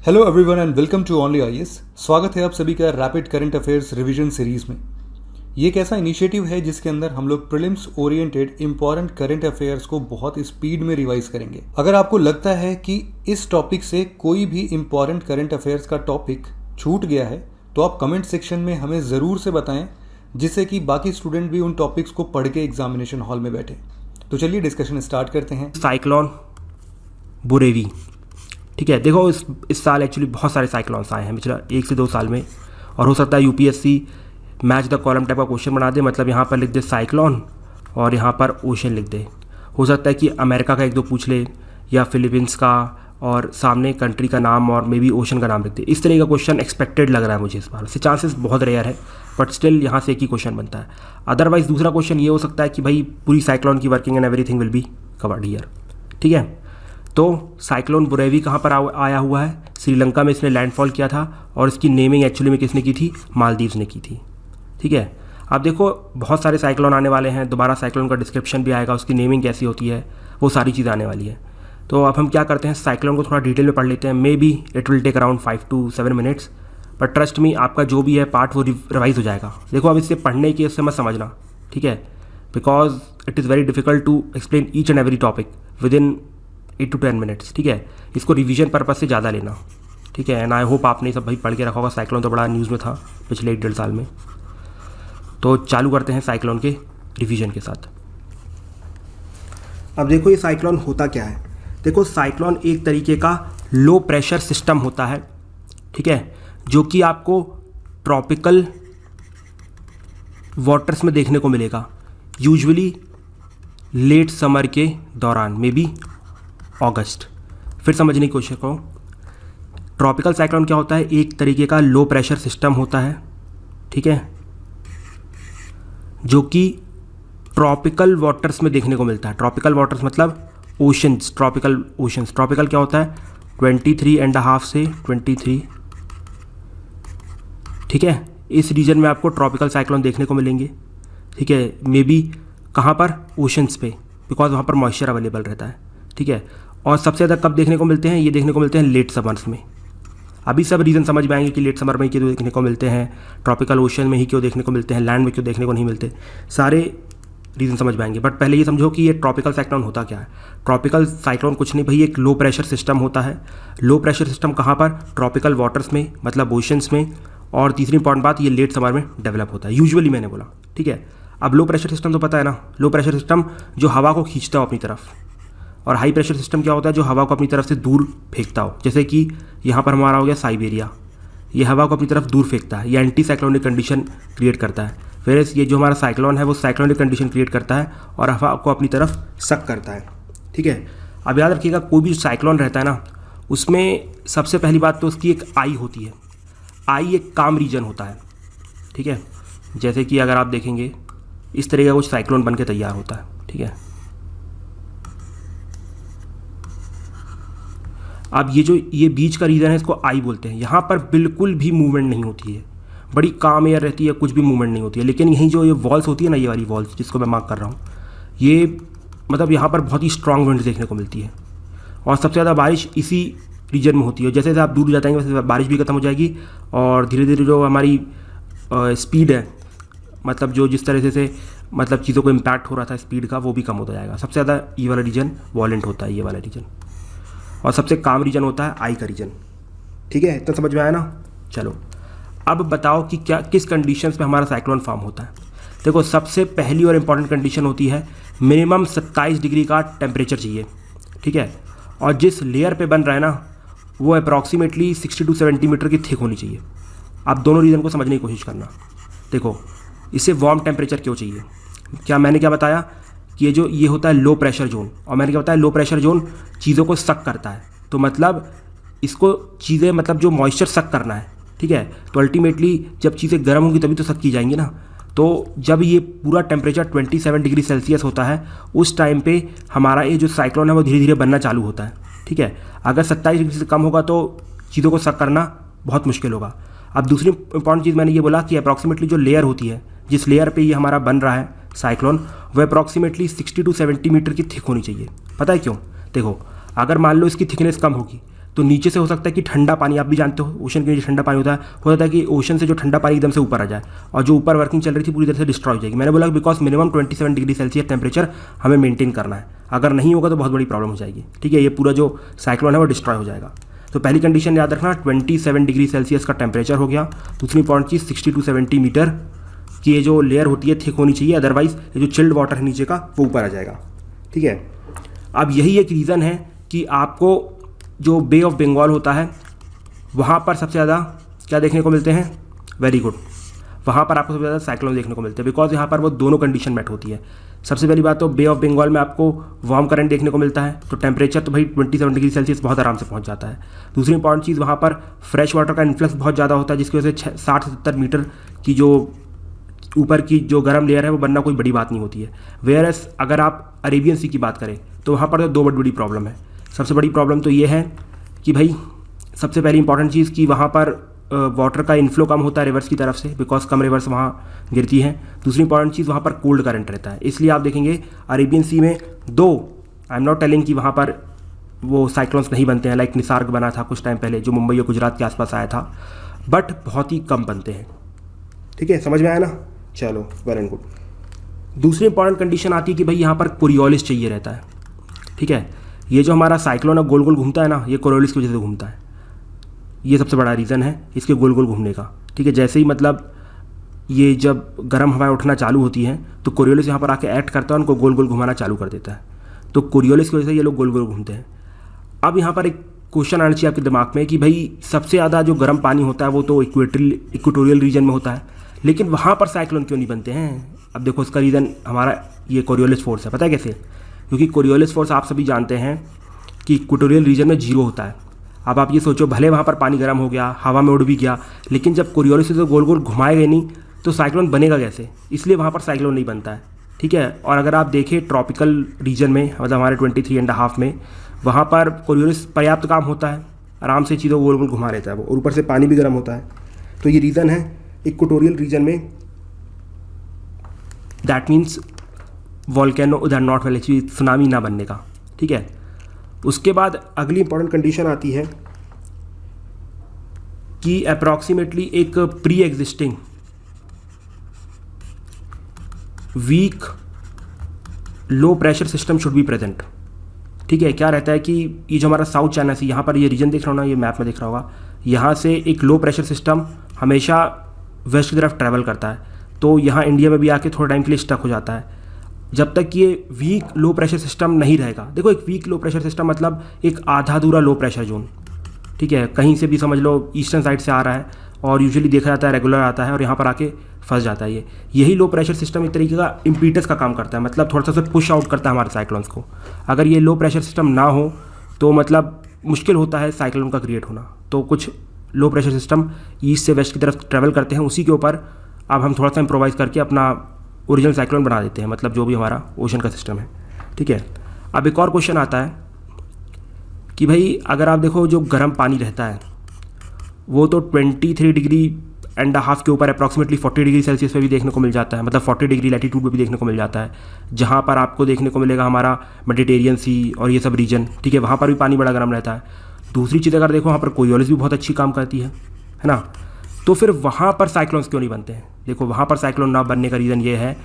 Hello everyone and welcome to only IAS. स्वागत है आप सभी का rapid current affairs revision series में। ये एक ऐसा इनिशिएटिव है जिसके अंदर हम लोग prelims oriented important current affairs को बहुत स्पीड में रिवाइज करेंगे। अगर आपको लगता है कि इस टॉपिक से कोई भी इंपॉर्टेंट करंट अफेयर्स का टॉपिक छूट गया है तो आप कमेंट सेक्शन में हमें ज़रूर से बताएं, जिससे कि बाकी स्टूडेंट भी उन टॉपिक्स को पढ़ के एग्जामिनेशन हॉल में बैठे। तो चलिए डिस्कशन स्टार्ट करते हैं। साइक्लोन बुरेवी, ठीक है। देखो इस साल एक्चुअली बहुत सारे साइक्लोन्स आए हैं पिछले 1 से 2 साल में, और हो सकता है UPSC match the column type का क्वेश्चन बना दे। मतलब यहाँ पर लिख दे साइक्लोन और यहाँ पर ओशन लिख दे। हो सकता है कि अमेरिका का 1-2 पूछ ले या फिलीपींस का, और सामने कंट्री का नाम और मे बी ओशन का नाम लिख दे। इस तरह का क्वेश्चन एक्सपेक्टेड लग रहा है मुझे इस बार से। चांसेस बहुत रेयर है, बट स्टिल यहाँ से एक ही क्वेश्चन बनता है। अदरवाइज दूसरा क्वेश्चन ये हो सकता है कि भाई पूरी साइक्लोन की working and everything will be covered here, ठीक है। तो साइक्लोन बुरेवी कहाँ पर आया हुआ है? श्रीलंका में इसने लैंडफॉल किया था, और इसकी नेमिंग एक्चुअली में किसने की थी? मालदीव्स ने की थी, ठीक है। अब देखो बहुत सारे साइक्लोन आने वाले हैं, दोबारा साइक्लोन का डिस्क्रिप्शन भी आएगा, उसकी नेमिंग कैसी होती है, वो सारी चीज़ आने वाली है। तो अब हम क्या करते हैं, साइक्लोन को थोड़ा डिटेल में पढ़ लेते हैं। Maybe it will take around 5 to 7 minutes, but trust me आपका जो भी है पार्ट वो रिवाइज हो जाएगा। देखो अब इससे पढ़ने की इससे मत समझना, ठीक है, because it is very difficult to explain each and every topic within 8 to 10 minutes, ठीक है। इसको रिवीजन पर्पज से ज़्यादा लेना, ठीक है। एंड आई होप आपने सब भाई पढ़ के रखा होगा। साइक्लोन तो बड़ा न्यूज़ में था पिछले 1-1.5 साल में। तो चालू करते हैं साइक्लोन के रिवीजन के साथ। अब देखो ये साइक्लोन होता क्या है। देखो साइक्लोन एक तरीके का लो प्रेशर सिस्टम होता है, ठीक है, जो कि आपको ट्रॉपिकल वाटर्स में देखने को मिलेगा, यूजुअली लेट समर के दौरान, मे बी अगस्त। फिर समझने की कोशिश करो। ट्रॉपिकल साइक्लोन क्या होता है? एक तरीके का लो प्रेशर सिस्टम होता है, ठीक है, जो कि ट्रॉपिकल वाटर्स में देखने को मिलता है। ट्रॉपिकल वाटर्स मतलब ओशंस, ट्रॉपिकल ओशंस। ट्रॉपिकल क्या होता है? 23.5 से 23, ठीक है। इस रीजन में आपको ट्रॉपिकल साइक्लोन देखने को मिलेंगे, ठीक है। मे बी कहाँ पर? ओशंस पे, बिकॉज वहाँ पर मॉइस्चर अवेलेबल रहता है, ठीक है। और सबसे ज़्यादा कब देखने को मिलते हैं? ये देखने को मिलते हैं लेट समर्स में। अभी सब रीज़न समझ में आएंगे कि लेट समर में क्यों देखने को मिलते हैं, ट्रॉपिकल ओशन में ही क्यों देखने को मिलते हैं, लैंड में क्यों देखने को नहीं मिलते, सारे रीज़न समझ में आएंगे। बट पहले ये समझो कि ये ट्रॉपिकल साइक्लोन होता क्या है। ट्रॉपिकल साइक्लोन कुछ नहीं भाई, एक लो प्रेशर सिस्टम होता है। लो प्रेशर सिस्टम कहाँ पर? ट्रॉपिकल वाटर्स में, मतलब ओशंस में। और तीसरी इंपॉर्टेंट बात, ये लेट समर में डेवलप होता है यूजुअली, मैंने बोला, ठीक है। अब लो प्रेशर सिस्टम तो पता है ना, लो प्रेशर सिस्टम जो हवा को खींचता हो अपनी तरफ, और हाई प्रेशर सिस्टम क्या होता है? जो हवा को अपनी तरफ से दूर फेंकता हो। जैसे कि यहाँ पर हमारा हो गया साइबेरिया, ये हवा को अपनी तरफ दूर फेंकता है, ये एंटी साइक्लोनिक कंडीशन क्रिएट करता है। फिर ये जो हमारा साइक्लोन है वो साइक्लोनिक कंडीशन क्रिएट करता है और हवा को अपनी तरफ सक करता है, ठीक है। अब याद रखिएगा कोई भी साइक्लोन रहता है ना, उसमें सबसे पहली बात तो उसकी एक आई होती है। आई एक काम रीजन होता है, ठीक है। जैसे कि अगर आप देखेंगे इस तरह का कुछ साइक्लोन बन के तैयार होता है, ठीक है। अब ये बीच का रीजन है, इसको आई बोलते हैं। यहाँ पर बिल्कुल भी मूवमेंट नहीं होती है, बड़ी काम एयर रहती है, कुछ भी मूवमेंट नहीं होती है। लेकिन यहीं जो ये वॉल्स होती है ना, ये वाली वॉल्स जिसको मैं मार्क कर रहा हूँ, ये मतलब यहाँ पर बहुत ही स्ट्रांग विंड देखने को मिलती है, और सबसे ज़्यादा बारिश इसी रीजन में होती है। जैसे जैसे आप दूर जाएंगे वैसे बारिश भी खत्म हो जाएगी, और धीरे धीरे जो हमारी स्पीड है, मतलब जो जिस तरह से मतलब चीज़ों को इम्पैक्ट हो रहा था स्पीड का, वो भी कम होता जाएगा। सबसे ज़्यादा ये वाला रीजन वॉलेंट होता है, ये वाला रीजन, और सबसे काम रीजन होता है आई का रीजन, ठीक है। तो समझ में आया ना। चलो अब बताओ कि क्या किस कंडीशंस पे हमारा साइक्लोन फॉर्म होता है। देखो सबसे पहली और इम्पॉर्टेंट कंडीशन होती है मिनिमम 27 डिग्री का टेम्परेचर चाहिए, ठीक है। और जिस लेयर पे बन रहा है ना, वो अप्रॉक्सीमेटली 60 to 70 मीटर की थिक होनी चाहिए। आप दोनों रीजन को समझने की कोशिश करना। देखो इसे वार्म टेम्परेचर क्यों चाहिए? मैंने क्या बताया कि ये होता है लो प्रेशर जोन, और मैंने क्या बताया, लो प्रेशर जोन चीज़ों को सक करता है। तो मतलब इसको चीज़ें, मतलब जो मॉइस्चर सक करना है, ठीक है। तो अल्टीमेटली जब चीज़ें गर्म होंगी तभी तो सक की जाएंगी ना। तो जब ये पूरा टेम्परेचर 27 डिग्री सेल्सियस होता है, उस टाइम पे हमारा ये जो साइक्लोन है वो धीरे धीरे बनना चालू होता है, ठीक है। अगर 27 डिग्री से कम होगा तो चीज़ों को सक करना बहुत मुश्किल होगा। अब दूसरी इंपॉर्टेंट चीज़ मैंने ये बोला कि अप्रॉक्सीमेटली जो लेयर होती है, जिस लेयर पे ये हमारा बन रहा है साइक्लोन, वह अप्रॉक्सीमेटली 60 to 70 मीटर की थिक होनी चाहिए। पता है क्यों? देखो अगर मान लो इसकी थिकनेस कम होगी तो नीचे से हो सकता है कि ठंडा पानी, आप भी जानते हो ओशन के नीचे ठंडा पानी होता है कि ओशन से जो ठंडा पानी एकदम से ऊपर आ जाए और जो ऊपर वर्किंग चल रही थी पूरी तरह से डिस्ट्रॉय हो जाएगी। मैंने बोला because minimum 27 degree Celsius temperature हमें मेंटेन करना है, अगर नहीं होगा तो बहुत बड़ी प्रॉब्लम हो जाएगी। ठीक है, ये पूरा जो साइक्लोन है वो डिस्ट्रॉय हो जाएगा। तो पहली कंडीशन याद रखना 27 डिग्री सेल्सियस का टेम्परेचर हो गया। दूसरी इंपॉर्टेंट चीज़ 60 to 70 मीटर की ये जो लेयर होती है थिक होनी चाहिए, अदरवाइज ये जो चिल्ड वाटर है नीचे का वो ऊपर आ जाएगा। ठीक है, अब यही एक रीज़न है कि आपको जो बे ऑफ बंगाल होता है वहाँ पर सबसे ज़्यादा क्या देखने को मिलते हैं, वेरी गुड, वहाँ पर आपको सबसे ज़्यादा साइक्लोन देखने को मिलते हैं, बिकॉज यहाँ पर वो दोनों कंडीशन मेट होती है। सबसे पहली बात तो बे ऑफ बंगाल में आपको वार्म करंट देखने को मिलता है, तो टेम्परेचर तो भाई 27 डिग्री सेल्सियस बहुत आराम से पहुँच जाता है। दूसरी इंपॉर्टेंट चीज़, वहाँ पर फ्रेश वाटर का इन्फ्लक्स बहुत ज़्यादा होता है, जिसकी वजह से 60 से 70 मीटर की जो ऊपर की जो गर्म लेयर है वो बनना कोई बड़ी बात नहीं होती है। वेयर एस अगर आप अरेबियन सी की बात करें तो वहाँ पर तो दो बड़ी प्रॉब्लम है। सबसे बड़ी प्रॉब्लम तो ये है कि भाई सबसे पहली इंपॉर्टेंट चीज़ कि वहाँ पर वाटर का इन्फ्लो कम होता है रिवर्स की तरफ से, बिकॉज कम रिवर्स वहाँ गिरती है। दूसरी इंपॉर्टेंट चीज़, वहाँ पर कोल्ड करंट रहता है, इसलिए आप देखेंगे अरेबियन सी में दो, आई एम नॉट टेलिंग कि वहाँ पर वो साइक्लोन्स नहीं बनते हैं, लाइक निसार्ग बना था कुछ टाइम पहले जो मुंबई और गुजरात के आसपास आया था, बट बहुत ही कम बनते हैं। ठीक है, समझ में आया ना, चलो वेल एंड गुड। दूसरी इंपॉर्टेंट कंडीशन आती है कि भाई यहाँ पर कोरियोलिस चाहिए रहता है। ठीक है, ये जो हमारा साइक्लोन है गोल गोल घूमता है ना, ये कोरियोलिस की वजह से घूमता है, ये सबसे बड़ा रीज़न है इसके गोल गोल घूमने का। ठीक है, जैसे ही मतलब ये जब गर्म हवाएं उठना चालू होती हैं तो कोरियोलिस यहाँ पर आके एक्ट करता है, उनको गोल गोल घुमाना चालू कर देता है, तो कोरियोलिस की वजह से ये लोग गोल गोल घूमते हैं। अब यहाँ पर एक क्वेश्चन आना चाहिए आपके दिमाग में कि भाई सबसे ज़्यादा जो गर्म पानी होता है वो तो इक्वेटोरियल रीजन में होता है, लेकिन वहाँ पर साइक्लोन क्यों नहीं बनते हैं? अब देखो इसका रीज़न हमारा ये कोरियोलिस फोर्स है। पता है कैसे? क्योंकि कोरियोलिस फोर्स आप सभी जानते हैं कि इक्वेटोरियल रीजन में जीरो होता है। अब आप ये सोचो, भले वहाँ पर पानी गर्म हो गया, हवा में उड़ भी गया, लेकिन जब कोरियोलिस से गोल गोल घुमाएगा नहीं तो साइक्लोन बनेगा कैसे? इसलिए वहाँ पर साइक्लोन नहीं बनता है। ठीक है, और अगर आप देखें ट्रॉपिकल रीजन में, मतलब हमारे 23.5 में, वहाँ पर कोरियोलिस पर्याप्त काम होता है, आराम से चीज़ों गोल गोल घुमा रहता है वो, और ऊपर से पानी भी गर्म होता है। तो ये रीज़न है इक्वेटोरियल रीजन में, दैट मीन्स वॉल्केनो उधर नॉट वाले चीज सुनामी ना बनने का। ठीक है, उसके बाद अगली इंपॉर्टेंट कंडीशन आती है कि अप्रॉक्सीमेटली एक pre existing weak low pressure system should be present. ठीक है, क्या रहता है कि ये जो हमारा साउथ चाइना सी, यहाँ पर ये रीजन देख रहा हो ना, ये मैप में देख रहा होगा, यहाँ से एक लो प्रेशर सिस्टम हमेशा वेस्ट की तरफ ट्रैवल करता है, तो यहाँ इंडिया में भी आके थोड़ा टाइम के लिए स्टक हो जाता है। जब तक ये वीक लो प्रेशर सिस्टम नहीं रहेगा, देखो एक वीक लो प्रेशर सिस्टम मतलब एक आधा अधूरा लो प्रेशर जोन। ठीक है, कहीं से भी समझ लो ईस्टर्न साइड से आ रहा है और यूजुअली देखा जाता है रेगुलर आता है और यहाँ पर आके फंस जाता है। यही लो प्रेशर सिस्टम एक तरीके का इम्पीटस का काम करता है, मतलब थोड़ा सा पुश आउट करता है हमारे साइक्लोन्स को। अगर ये लो प्रेशर सिस्टम ना हो तो मतलब मुश्किल होता है साइक्लोन का क्रिएट होना। तो कुछ लो प्रेशर सिस्टम ईस्ट से वेस्ट की तरफ ट्रैवल करते हैं, उसी के ऊपर अब हम थोड़ा सा इम्प्रोवाइज़ करके अपना ओरिजिनल साइक्लोन बना देते हैं, मतलब जो भी हमारा ओशन का सिस्टम है। ठीक है, अब एक और क्वेश्चन आता है कि भाई अगर आप देखो जो गर्म पानी रहता है वो तो 23.5 के ऊपर अप्रॉक्सीमेटली 40 डिग्री सेल्सियस पे भी देखने को मिल जाता है, मतलब 40 डिग्री लैटीट्यूड पे भी देखने को मिल जाता है, जहाँ पर आपको देखने को मिलेगा हमारा मेडिटेरियन सी और ये सब रीजन। ठीक है, वहाँ पर भी पानी बड़ा गर्म रहता है। दूसरी चीज़ अगर देखो, वहाँ पर कोरियोलिस भी बहुत अच्छी काम करती है ना, तो फिर वहाँ पर साइक्लोन्स क्यों नहीं बनते हैं? देखो वहाँ पर साइक्लोन ना बनने का रीज़न ये है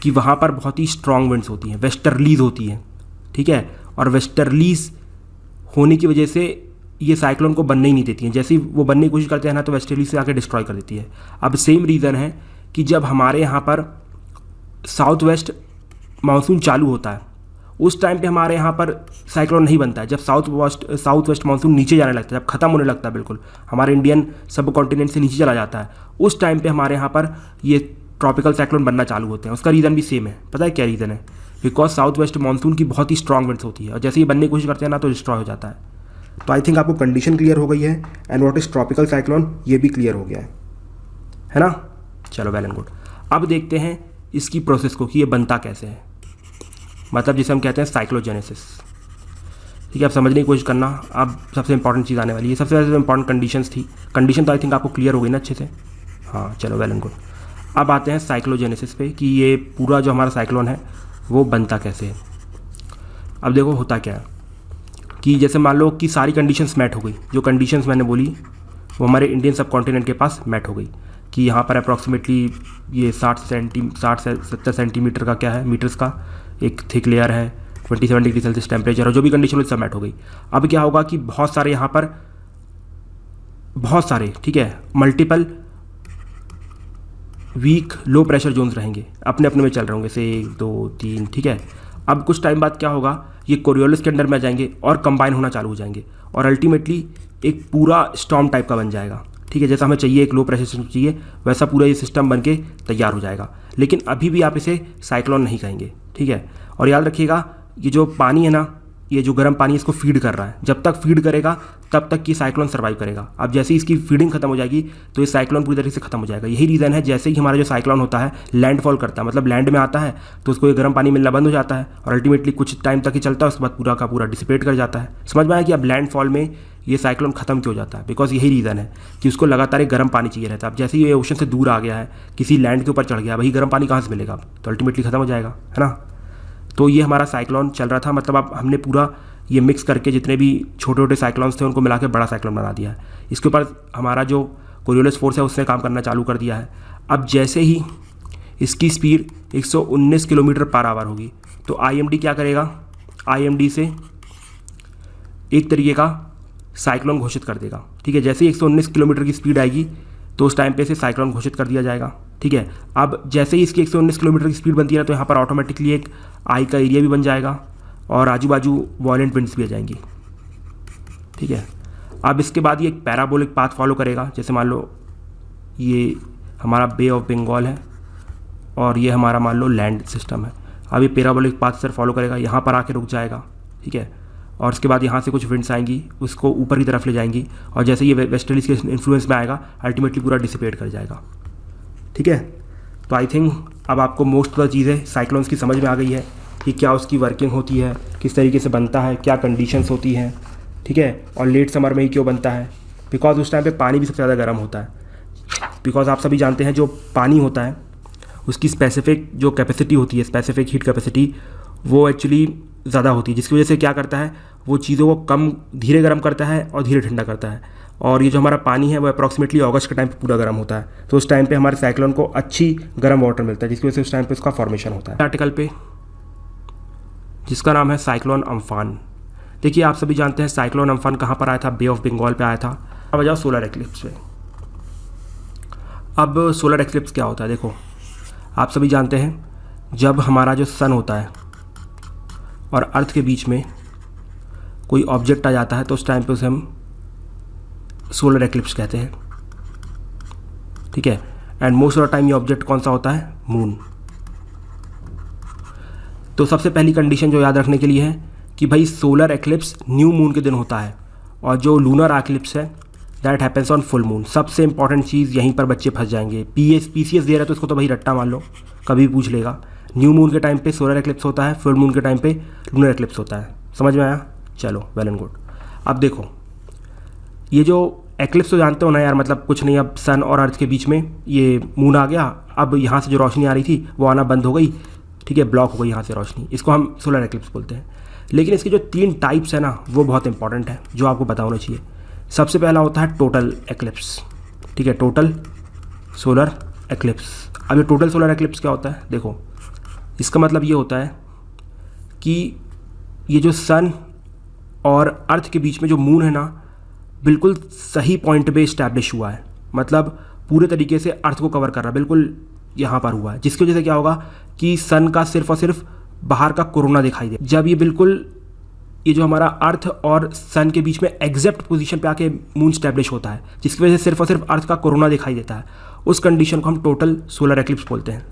कि वहाँ पर बहुत ही स्ट्रॉन्ग विंड्स होती हैं, वेस्टर्लीज होती हैं। ठीक है, और वेस्टर्लीज होने की वजह से ये साइक्लोन को बनने ही नहीं देती हैं। जैसे ही वो बनने की कोशिश करते हैं ना तो वेस्टर्लीज से आके डिस्ट्रॉय कर देती है। अब सेम रीज़न है कि जब हमारे यहाँ पर साउथ वेस्ट मानसून चालू होता है उस टाइम पे हमारे यहाँ पर साइक्लोन नहीं बनता है। जब साउथ वेस्ट मानसून नीचे जाने लगता है, जब ख़त्म होने लगता है, बिल्कुल हमारे इंडियन सब कॉन्टिनेंट से नीचे चला जाता है, उस टाइम पे हमारे यहाँ पर ये ट्रॉपिकल साइक्लोन बनना चालू होते हैं। उसका रीज़न भी सेम है। पता है क्या रीज़न है? बिकॉज साउथ वेस्ट मानसून की बहुत ही स्ट्रॉन्ग विंड्स होती है और जैसे ही बनने की कोशिश करते हैं ना तो डिस्ट्रॉय हो जाता है। तो आई थिंक आपको कंडीशन क्लियर हो गई है and what is tropical cyclone ये भी क्लियर हो गया है ना। चलो वेल एंड गुड। अब देखते हैं इसकी प्रोसेस को कि ये बनता कैसे है, मतलब जिसे हम कहते हैं साइक्लोजेनेसिस। ठीक है, अब समझने की कोशिश करना। अब सबसे इंपॉर्टेंट चीज़ आने वाली है, सबसे ज़्यादा इंपॉर्टेंट कंडीशंस थी। कंडीशन तो आई थिंक आपको क्लियर हो गई ना अच्छे से। हाँ चलो वेल एंड गुड। अब आते हैं साइक्लोजेनेसिस पे कि ये पूरा जो हमारा साइक्लोन है वो बनता कैसे है। अब देखो होता क्या है कि जैसे मान लो कि सारी कंडीशंस मैट हो गई, जो कंडीशंस मैंने बोली वो हमारे इंडियन सब कॉन्टिनेंट के पास मैट हो गई, कि यहाँ पर अप्रॉक्सीमेटली ये 60 से 70 सेंटीमीटर का क्या है, मीटर्स का एक थिक लेयर है, 27 डिग्री सेल्सियस टेम्परेचर, और जो भी कंडीशन सब मैट हो गई। अब क्या होगा कि बहुत सारे यहाँ पर बहुत सारे, ठीक है, multiple weak low pressure zones रहेंगे, अपने अपने में चल रहे होंगे, से 1 2 3, ठीक है। अब कुछ टाइम बाद क्या होगा, ये कोरियोलिस के अंडर में आ जाएंगे और कंबाइन होना चालू हो जाएंगे और अल्टीमेटली एक पूरा स्टॉर्म टाइप का बन जाएगा, ठीक है। जैसा हमें चाहिए एक लो प्रेशर सिस्टम चाहिए, वैसा पूरा ये सिस्टम बन के तैयार हो जाएगा। लेकिन अभी भी आप इसे साइक्लोन नहीं कहेंगे, ठीक है। और याद रखिएगा, ये जो पानी है ना, ये जो गर्म पानी इसको फीड कर रहा है, जब तक फीड करेगा तब तक ये साइक्लोन सर्वाइव करेगा। अब जैसे ही इसकी फीडिंग खत्म हो जाएगी तो ये साइक्लोन पूरी तरीके से खत्म हो जाएगा। यही रीज़न है, जैसे ही हमारा जो साइक्लोन होता है लैंडफॉल करता है, मतलब लैंड में आता है, तो उसको ये गर्म पानी मिलना बंद हो जाता है और अल्टीमेटली कुछ टाइम तक ही चलता है, उसके बाद पूरा का पूरा डिसिपेट कर जाता है। समझ में आया कि अब लैंडफॉल में ये साइक्लोन खत्म क्यों हो जाता है, बिकॉज यही रीज़न है कि उसको लगातार एक गर्म पानी चाहिए रहता है। अब जैसे ही ये ओशन से दूर आ गया है, किसी लैंड के ऊपर चढ़ गया, वही गर्म पानी कहाँ से मिलेगा, तो अल्टीमेटली खत्म हो जाएगा, है ना। तो ये हमारा साइक्लोन चल रहा था, मतलब अब हमने पूरा ये मिक्स करके जितने भी छोटे छोटे साइक्लोन्स थे उनको मिला के बड़ा साइक्लोन बना दिया है। इसके ऊपर हमारा जो कोरियोलिस फोर्स है उसने काम करना चालू कर दिया है। अब जैसे ही इसकी स्पीड 119 किलोमीटर पर आवर होगी तो IMD क्या करेगा, IMD से एक तरीके का साइक्लोन घोषित कर देगा, ठीक है। जैसे ही 119 किलोमीटर की स्पीड आएगी तो उस टाइम पे इसे साइक्लोन घोषित कर दिया जाएगा, ठीक है। अब जैसे ही इसकी 119 किलोमीटर की स्पीड बनती है ना, तो यहाँ पर ऑटोमेटिकली एक आई का एरिया भी बन जाएगा और आजू बाजू वॉयलेंट विंड्स भी आ जाएंगी, ठीक है। अब इसके बाद ये एक पैराबोलिक पाथ फॉलो करेगा। जैसे मान लो ये हमारा बे ऑफ बंगाल है और ये हमारा मान लो लैंड सिस्टम है। अब ये पैराबोलिक पाथ सर फॉलो करेगा, यहाँ पर आके रुक जाएगा, ठीक है। और उसके बाद यहाँ से कुछ विंड्स आएंगी, उसको ऊपर की तरफ ले जाएंगी और जैसे ये वेस्टर्लीज के इन्फ्लुएंस में आएगा अल्टीमेटली पूरा डिसिपेट कर जाएगा, ठीक है। तो आई थिंक अब आपको मोस्ट ऑफ द चीज़ें साइक्लोन्स की समझ में आ गई है कि क्या उसकी वर्किंग होती है, किस तरीके से बनता है, क्या कंडीशंस होती हैं, ठीक है। और लेट समर में ही क्यों बनता है, बिकॉज उस टाइम पे पानी भी सबसे ज़्यादा गर्म होता है। बिकॉज आप सभी जानते हैं जो पानी होता है उसकी स्पेसिफिक जो कैपेसिटी होती है, स्पेसिफिक हीट कैपेसिटी, वो एक्चुअली ज़्यादा होती है, जिसकी वजह से क्या करता है, वो चीज़ों को कम धीरे गर्म करता है और धीरे ठंडा करता है। और ये जो हमारा पानी है वो अप्रॉक्सीमेटली अगस्त के टाइम पे पूरा गर्म होता है, तो उस टाइम पे हमारे साइक्लोन को अच्छी गर्म वाटर मिलता है, जिसकी वजह से उस टाइम पे उसका फॉर्मेशन होता है। आर्टिकल पे जिसका नाम है साइक्लोन अम्फान। देखिए आप सभी जानते हैं साइक्लोन अम्फान कहाँ पर आया था, बे ऑफ बंगाल पे आया था। अब आ जाओ सोलर एक्लिप्स पे। अब सोलर एक्लिप्स क्या होता है, देखो आप सभी जानते हैं जब हमारा जो सन होता है और अर्थ के बीच में कोई ऑब्जेक्ट आ जाता है तो उस टाइम पे उसे हम सोलर एक्लिप्स कहते हैं, ठीक है। And most of the time ये ऑब्जेक्ट कौन सा होता है, मून। तो सबसे पहली कंडीशन जो याद रखने के लिए है कि भाई सोलर एक्लिप्स न्यू मून के दिन होता है और जो लूनर एक्लिप्स है that happens on full moon. सबसे इंपॉर्टेंट चीज़ यहीं पर बच्चे फंस जाएंगे। PCS दे रहा है तो इसको तो भाई रट्टा मान लो, कभी पूछ लेगा। न्यू मून के टाइम पे सोलर एक्लिप्स होता है, फुल मून के टाइम पे लूनर एक्लिप्स होता है। समझ में आया, चलो वेल एंड गुड। अब देखो ये जो एक्लिप्स तो जानते हो ना यार, मतलब कुछ नहीं, अब सन और अर्थ के बीच में ये मून आ गया, अब यहाँ से जो रोशनी आ रही थी वो आना बंद हो गई, ठीक है, ब्लॉक हो गई यहाँ से रोशनी, इसको हम सोलर एक्लिप्स बोलते हैं। लेकिन इसके जो 3 टाइप्स है ना वो बहुत इंपॉर्टेंट है, जो आपको पता होना चाहिए। सबसे पहला होता है टोटल एक्लिप्स, ठीक है, टोटल सोलर एक्लिप्स। अब ये टोटल सोलर एक्लिप्स क्या होता है, देखो इसका मतलब ये होता है कि ये जो सन और अर्थ के बीच में जो मून है ना बिल्कुल सही पॉइंट पे इस्टेब्लिश हुआ है, मतलब पूरे तरीके से अर्थ को कवर कर रहा है, बिल्कुल यहाँ पर हुआ है, जिसकी वजह से क्या होगा कि सन का सिर्फ और सिर्फ बाहर का कोरोना दिखाई दे। जब ये बिल्कुल ये जो हमारा अर्थ और सन के बीच में एग्जैक्ट पोजीशन पे आके मून स्टैब्लिश होता है, जिसकी वजह से सिर्फ और सिर्फ अर्थ का कोरोना दिखाई देता है, उस कंडीशन को हम टोटल सोलर एक्लिप्स बोलते हैं।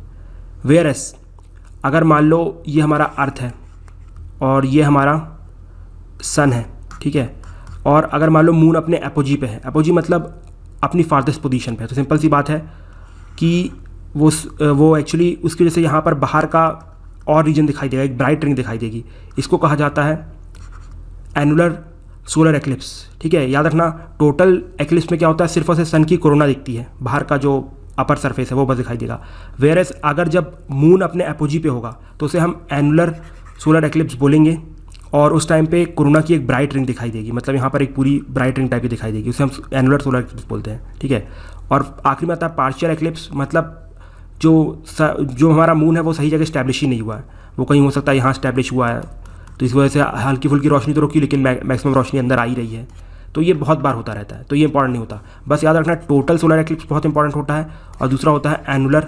वेयर एस अगर मान लो ये हमारा अर्थ है और ये हमारा सन है, ठीक है, और अगर मान लो मून अपने एपोजी पे है, एपोजी मतलब अपनी फार्देस्ट पोजीशन पे है, तो सिंपल सी बात है कि वो एक्चुअली उसकी वजह से यहाँ पर बाहर का और रीजन दिखाई देगा, एक ब्राइट रिंग दिखाई देगी। इसको कहा जाता है एनुलर सोलर एक्लिप्स, ठीक है। याद रखना टोटल एक्लिप्स में क्या होता है, सिर्फ और सिर्फ सन की कोरोना दिखती है, बाहर का जो अपर सरफेस है वो बस दिखाई देगा। वेयर अगर जब मून अपने एपोजी पे होगा तो उसे हम एनुलर सोलर एक्लिप्स बोलेंगे और उस टाइम पे कोरोना की एक ब्राइट रिंग दिखाई देगी, मतलब यहाँ पर एक पूरी ब्राइट रिंग टाइप की दिखाई देगी, उसे हम एनुलर सोलर एक्लिप्स बोलते हैं, ठीक है। और आखिरी में आता है पार्शियल एक्लिप्स, मतलब जो हमारा मून है वो सही जगह स्टैब्लिश ही नहीं हुआ है, वो कहीं हो सकता है यहाँ स्टैब्लिश हुआ है, तो इस वजह से हल्की फुल्की रोशनी तो रुकी लेकिन मैक्सिमम रोशनी अंदर आ ही रही है। तो ये बहुत बार होता रहता है, तो ये इंपॉर्टेंट नहीं होता। बस याद रखना टोटल सोलर एक्लिप्स बहुत इंपॉर्टेंट होता है, और दूसरा होता है एनुलर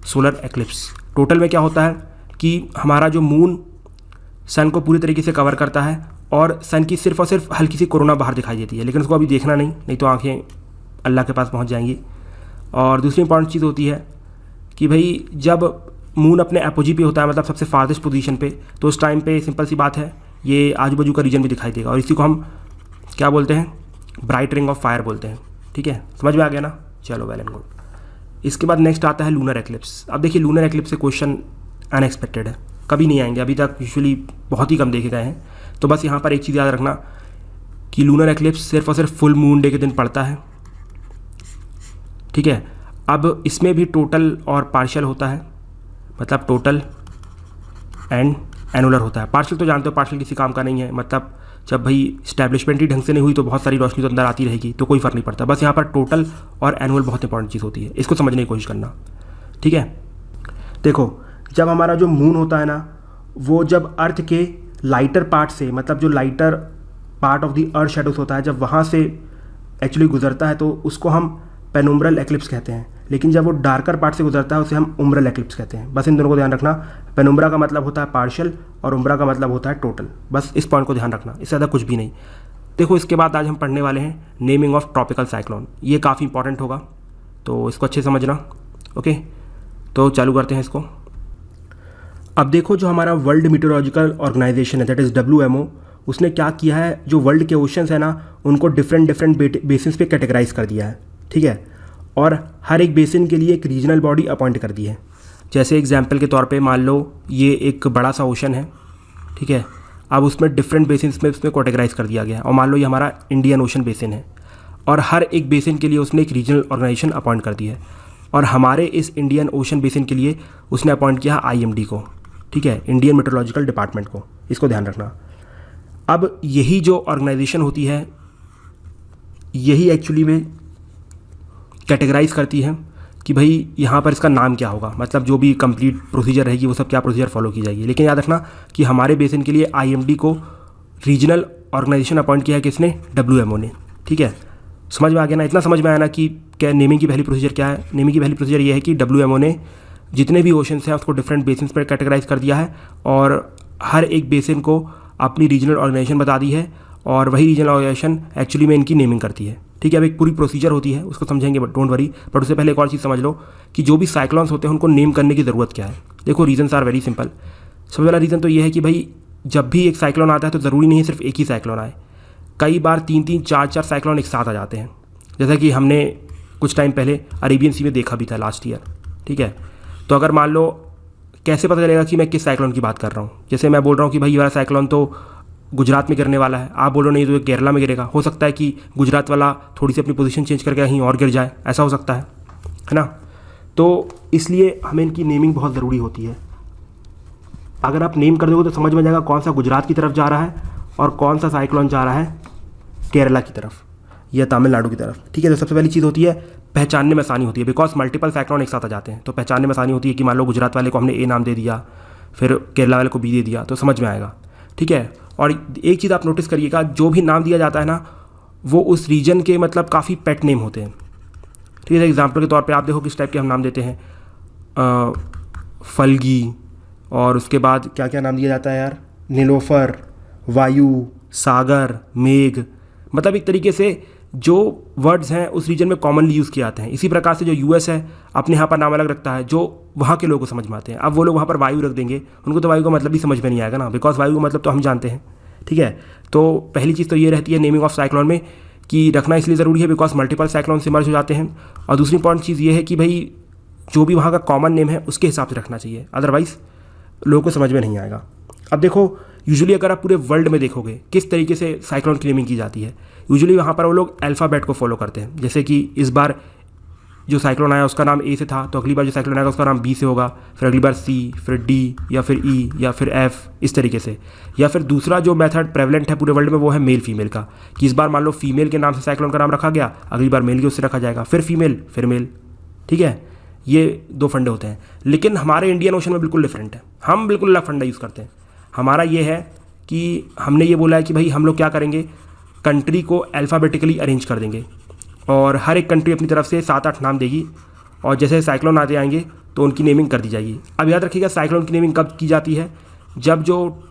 सोलर एक्लिप्स। टोटल में क्या होता है कि हमारा जो मून सन को पूरी तरीके से कवर करता है और सन की सिर्फ और सिर्फ हल्की सी कोरोना बाहर दिखाई देती है, लेकिन उसको अभी देखना नहीं तो आंखें अल्लाह के पास पहुंच जाएंगी। और दूसरी इंपॉर्टेंट चीज़ होती है कि भाई जब मून अपने एपोजी पे होता है, मतलब सबसे फार्देस्ट पोजीशन पे, तो उस टाइम पे सिंपल सी बात है ये आजू बाजू का रीजन भी दिखाई देगा, और इसी को हम क्या बोलते हैं, ब्राइट रिंग ऑफ फायर बोलते हैं, ठीक है। समझ में आ गया ना, चलो वेल एंड गुड। इसके बाद नेक्स्ट आता है लूनर एक्लिप्स। अब देखिए लूनर एक्लिप्स से क्वेश्चन अनएक्सपेक्टेड है, कभी नहीं आएंगे, अभी तक यूजुअली बहुत ही कम देखे गए हैं। तो बस यहाँ पर एक चीज़ याद रखना कि लूनर एक्लिप्स सिर्फ और सिर्फ फुल मून डे के दिन पड़ता है, ठीक है। अब इसमें भी टोटल और पार्शियल होता है, मतलब टोटल एंड एनुलर होता है। पार्शियल तो जानते हो पार्शियल किसी काम का नहीं है, मतलब जब भाई स्टैब्लिशमेंट ही ढंग से नहीं हुई तो बहुत सारी रोशनी तो अंदर आती रहेगी, तो कोई फ़र्क नहीं पड़ता। बस यहाँ पर टोटल और एनुअल बहुत इंपॉर्टेंट चीज़ होती है, इसको समझने की कोशिश करना, ठीक है। देखो जब हमारा जो मून होता है ना, वो जब अर्थ के लाइटर पार्ट से, मतलब जो lighter part of the earth shadows होता है, जब वहाँ से एक्चुअली गुजरता है तो उसको हम पेनुम्ब्रल एक्लिप्स कहते हैं, लेकिन जब वो डार्कर पार्ट से गुजरता है उसे हम उम्ब्रल एक्लिप्स कहते हैं। बस इन दोनों को ध्यान रखना, पेनुम्ब्रा का मतलब होता है पार्शियल और उम्ब्रा का मतलब होता है टोटल, बस इस पॉइंट को ध्यान रखना, इससे ज़्यादा कुछ भी नहीं। देखो इसके बाद आज हम पढ़ने वाले हैं नेमिंग ऑफ ट्रॉपिकल साइक्लोन, ये काफ़ी इंपॉर्टेंट होगा, तो इसको अच्छे समझना, ओके। तो चालू करते हैं इसको। अब देखो जो हमारा वर्ल्ड मीटेरोलॉजिकल ऑर्गेनाइजेशन है, दैट इज़ WMO, उसने क्या किया है, जो वर्ल्ड के ओशंस है ना उनको डिफरेंट बेसिन्स पे कैटेगराइज कर दिया है, ठीक है। और हर एक बेसिन के लिए एक रीजनल बॉडी अपॉइंट कर दी है। जैसे एग्जांपल के तौर पे मान लो ये एक बड़ा सा ओशन है, ठीक है। अब उसमें डिफरेंट बेसिन्स में उसमें कैटेगराइज कर दिया गया है, और मान लो ये हमारा इंडियन ओशन बेसिन है, और हर एक बेसिन के लिए उसने एक रीजनल ऑर्गेनाइजेशन अपॉइंट कर दी है। और हमारे इस इंडियन ओशन बेसिन के लिए उसने अपॉइंट किया IMD को, ठीक है, इंडियन मेट्रोलॉजिकल डिपार्टमेंट को, इसको ध्यान रखना। अब यही जो ऑर्गेनाइजेशन होती है यही एक्चुअली में कैटेगराइज करती है कि भाई यहाँ पर इसका नाम क्या होगा, मतलब जो भी कंप्लीट प्रोसीजर रहेगी वो सब क्या प्रोसीजर फॉलो की जाएगी। लेकिन याद रखना कि हमारे बेसिन के लिए IMD को रीजनल ऑर्गेनाइजेशन अपॉइंट किया है किसने, WMO ने, ठीक है। समझ में आ गया ना, इतना समझ में आया ना कि क्या नेमिंग की पहली प्रोसीजर क्या है। नेमिंग की पहली प्रोसीजर ये है कि WMO ने जितने भी ओशंस हैं उसको डिफरेंट बेसिन्स पर कैटेगराइज कर दिया है, और हर एक बेसिन को अपनी रीजनल ऑर्गेनाइजेशन बता दी है, और वही रीजनल ऑर्गेनाइजेशन एक्चुअली में इनकी नेमिंग करती है, ठीक है। अब एक पूरी प्रोसीजर होती है, उसको समझेंगे, बट डोंट वरी। बट उससे पहले एक और चीज़ समझ लो कि जो भी साइक्लोन्स होते हैं उनको नेम करने की ज़रूरत क्या है। देखो रीजन्स आर वेरी सिंपल। सबसे पहला रीज़न तो ये है कि भाई जब भी एक साइक्लोन आता है तो ज़रूरी नहीं है सिर्फ एक ही साइक्लोन आए, कई बार 3-3, 4-4 साइक्लोन एक साथ आ जाते हैं, जैसा कि हमने कुछ टाइम पहले अरेबियन सी में देखा भी था लास्ट ईयर, ठीक है। तो अगर मान लो कैसे पता चलेगा कि मैं किस साइक्लोन की बात कर रहा हूँ, जैसे मैं बोल रहा हूँ कि भाई ये वाला साइक्लोन तो गुजरात में गिरने वाला है, आप बोलो नहीं तो ये केरला में गिरेगा, हो सकता है कि गुजरात वाला थोड़ी सी अपनी पोजीशन चेंज करके कहीं और गिर जाए, ऐसा हो सकता है ना। तो इसलिए हमें इनकी नेमिंग बहुत ज़रूरी होती है। अगर आप नेम कर दोगे तो समझ में जाएगा कौन सा गुजरात की तरफ जा रहा है और कौन सा साइक्लोन जा रहा है केरला की तरफ या तमिलनाडु की तरफ, ठीक है। तो सबसे पहली चीज़ होती है पहचानने में आसानी होती है, बिकॉज मल्टीपल साइक्लोन एक साथ आ जाते हैं, तो पहचानने में आसानी होती है कि मान लो गुजरात वाले को हमने A नाम दे दिया, फिर केरला वाले को B दे दिया, तो समझ में आएगा, ठीक है। और एक चीज़ आप नोटिस करिएगा, जो भी नाम दिया जाता है ना वो उस रीजन के मतलब काफ़ी पेट नेम होते हैं, ठीक है। एग्जाम्पल के तौर पे आप देखो किस टाइप के हम नाम देते हैं, फल्गी, और उसके बाद क्या क्या नाम दिया जाता है यार, नीलोफर, वायु, सागर, मेघ, मतलब एक तरीके से जो वर्ड्स हैं उस रीजन में कॉमनली यूज़ किए जाते हैं। इसी प्रकार से जो US है अपने यहाँ पर नाम अलग रखता है जो वहाँ के लोगों को समझ में आते हैं। अब वो लोग वहाँ पर वायु रख देंगे, उनको तो वायु का मतलब भी समझ में नहीं आएगा ना, बिकॉज वायु का मतलब तो हम जानते हैं, ठीक है। तो पहली चीज़ तो ये रहती है नेमिंग ऑफ साइक्लोन में कि रखना इसलिए ज़रूरी है बिकॉज मल्टीपल साइक्लोन से मर्ज हो जाते हैं, और दूसरी इंपॉर्टेंट चीज़ ये है कि भाई जो भी वहाँ का कॉमन नेम है उसके हिसाब से रखना चाहिए, अदरवाइज़ लोगों को समझ में नहीं आएगा। अब देखो यूजुअली अगर आप पूरे वर्ल्ड में देखोगे किस तरीके से साइक्लोन की नेमिंग की जाती है, यूजुअली वहाँ पर वो लोग अल्फ़ाबेट को फॉलो करते हैं। जैसे कि इस बार जो साइक्लोन आया उसका नाम ए से था, तो अगली बार जो साइक्लोन आएगा उसका नाम बी से होगा, फिर अगली बार सी, फिर डी, या फिर ई, या फिर एफ, इस तरीके से। या फिर दूसरा जो मेथड प्रेवलेंट है पूरे वर्ल्ड में वो है मेल फीमेल का, कि इस बार मान लो फीमेल के नाम से साइक्लोन का नाम रखा गया, अगली बार मेल के उससे रखा जाएगा, फिर फीमेल फिर मेल। ठीक है, ये दो फंडे होते हैं। लेकिन हमारे इंडियन ओशन में बिल्कुल डिफरेंट है, हम बिल्कुल अलग फंडा यूज़ करते हैं। हमारा ये है कि हमने ये बोला है कि भाई हम लोग क्या करेंगे, कंट्री को अल्फ़ाबेटिकली अरेंज कर देंगे और हर एक कंट्री अपनी तरफ से 7-8 नाम देगी, और जैसे साइक्लोन आते आएंगे तो उनकी नेमिंग कर दी जाएगी। अब याद रखिएगा साइक्लोन की नेमिंग कब की जाती है, जब जो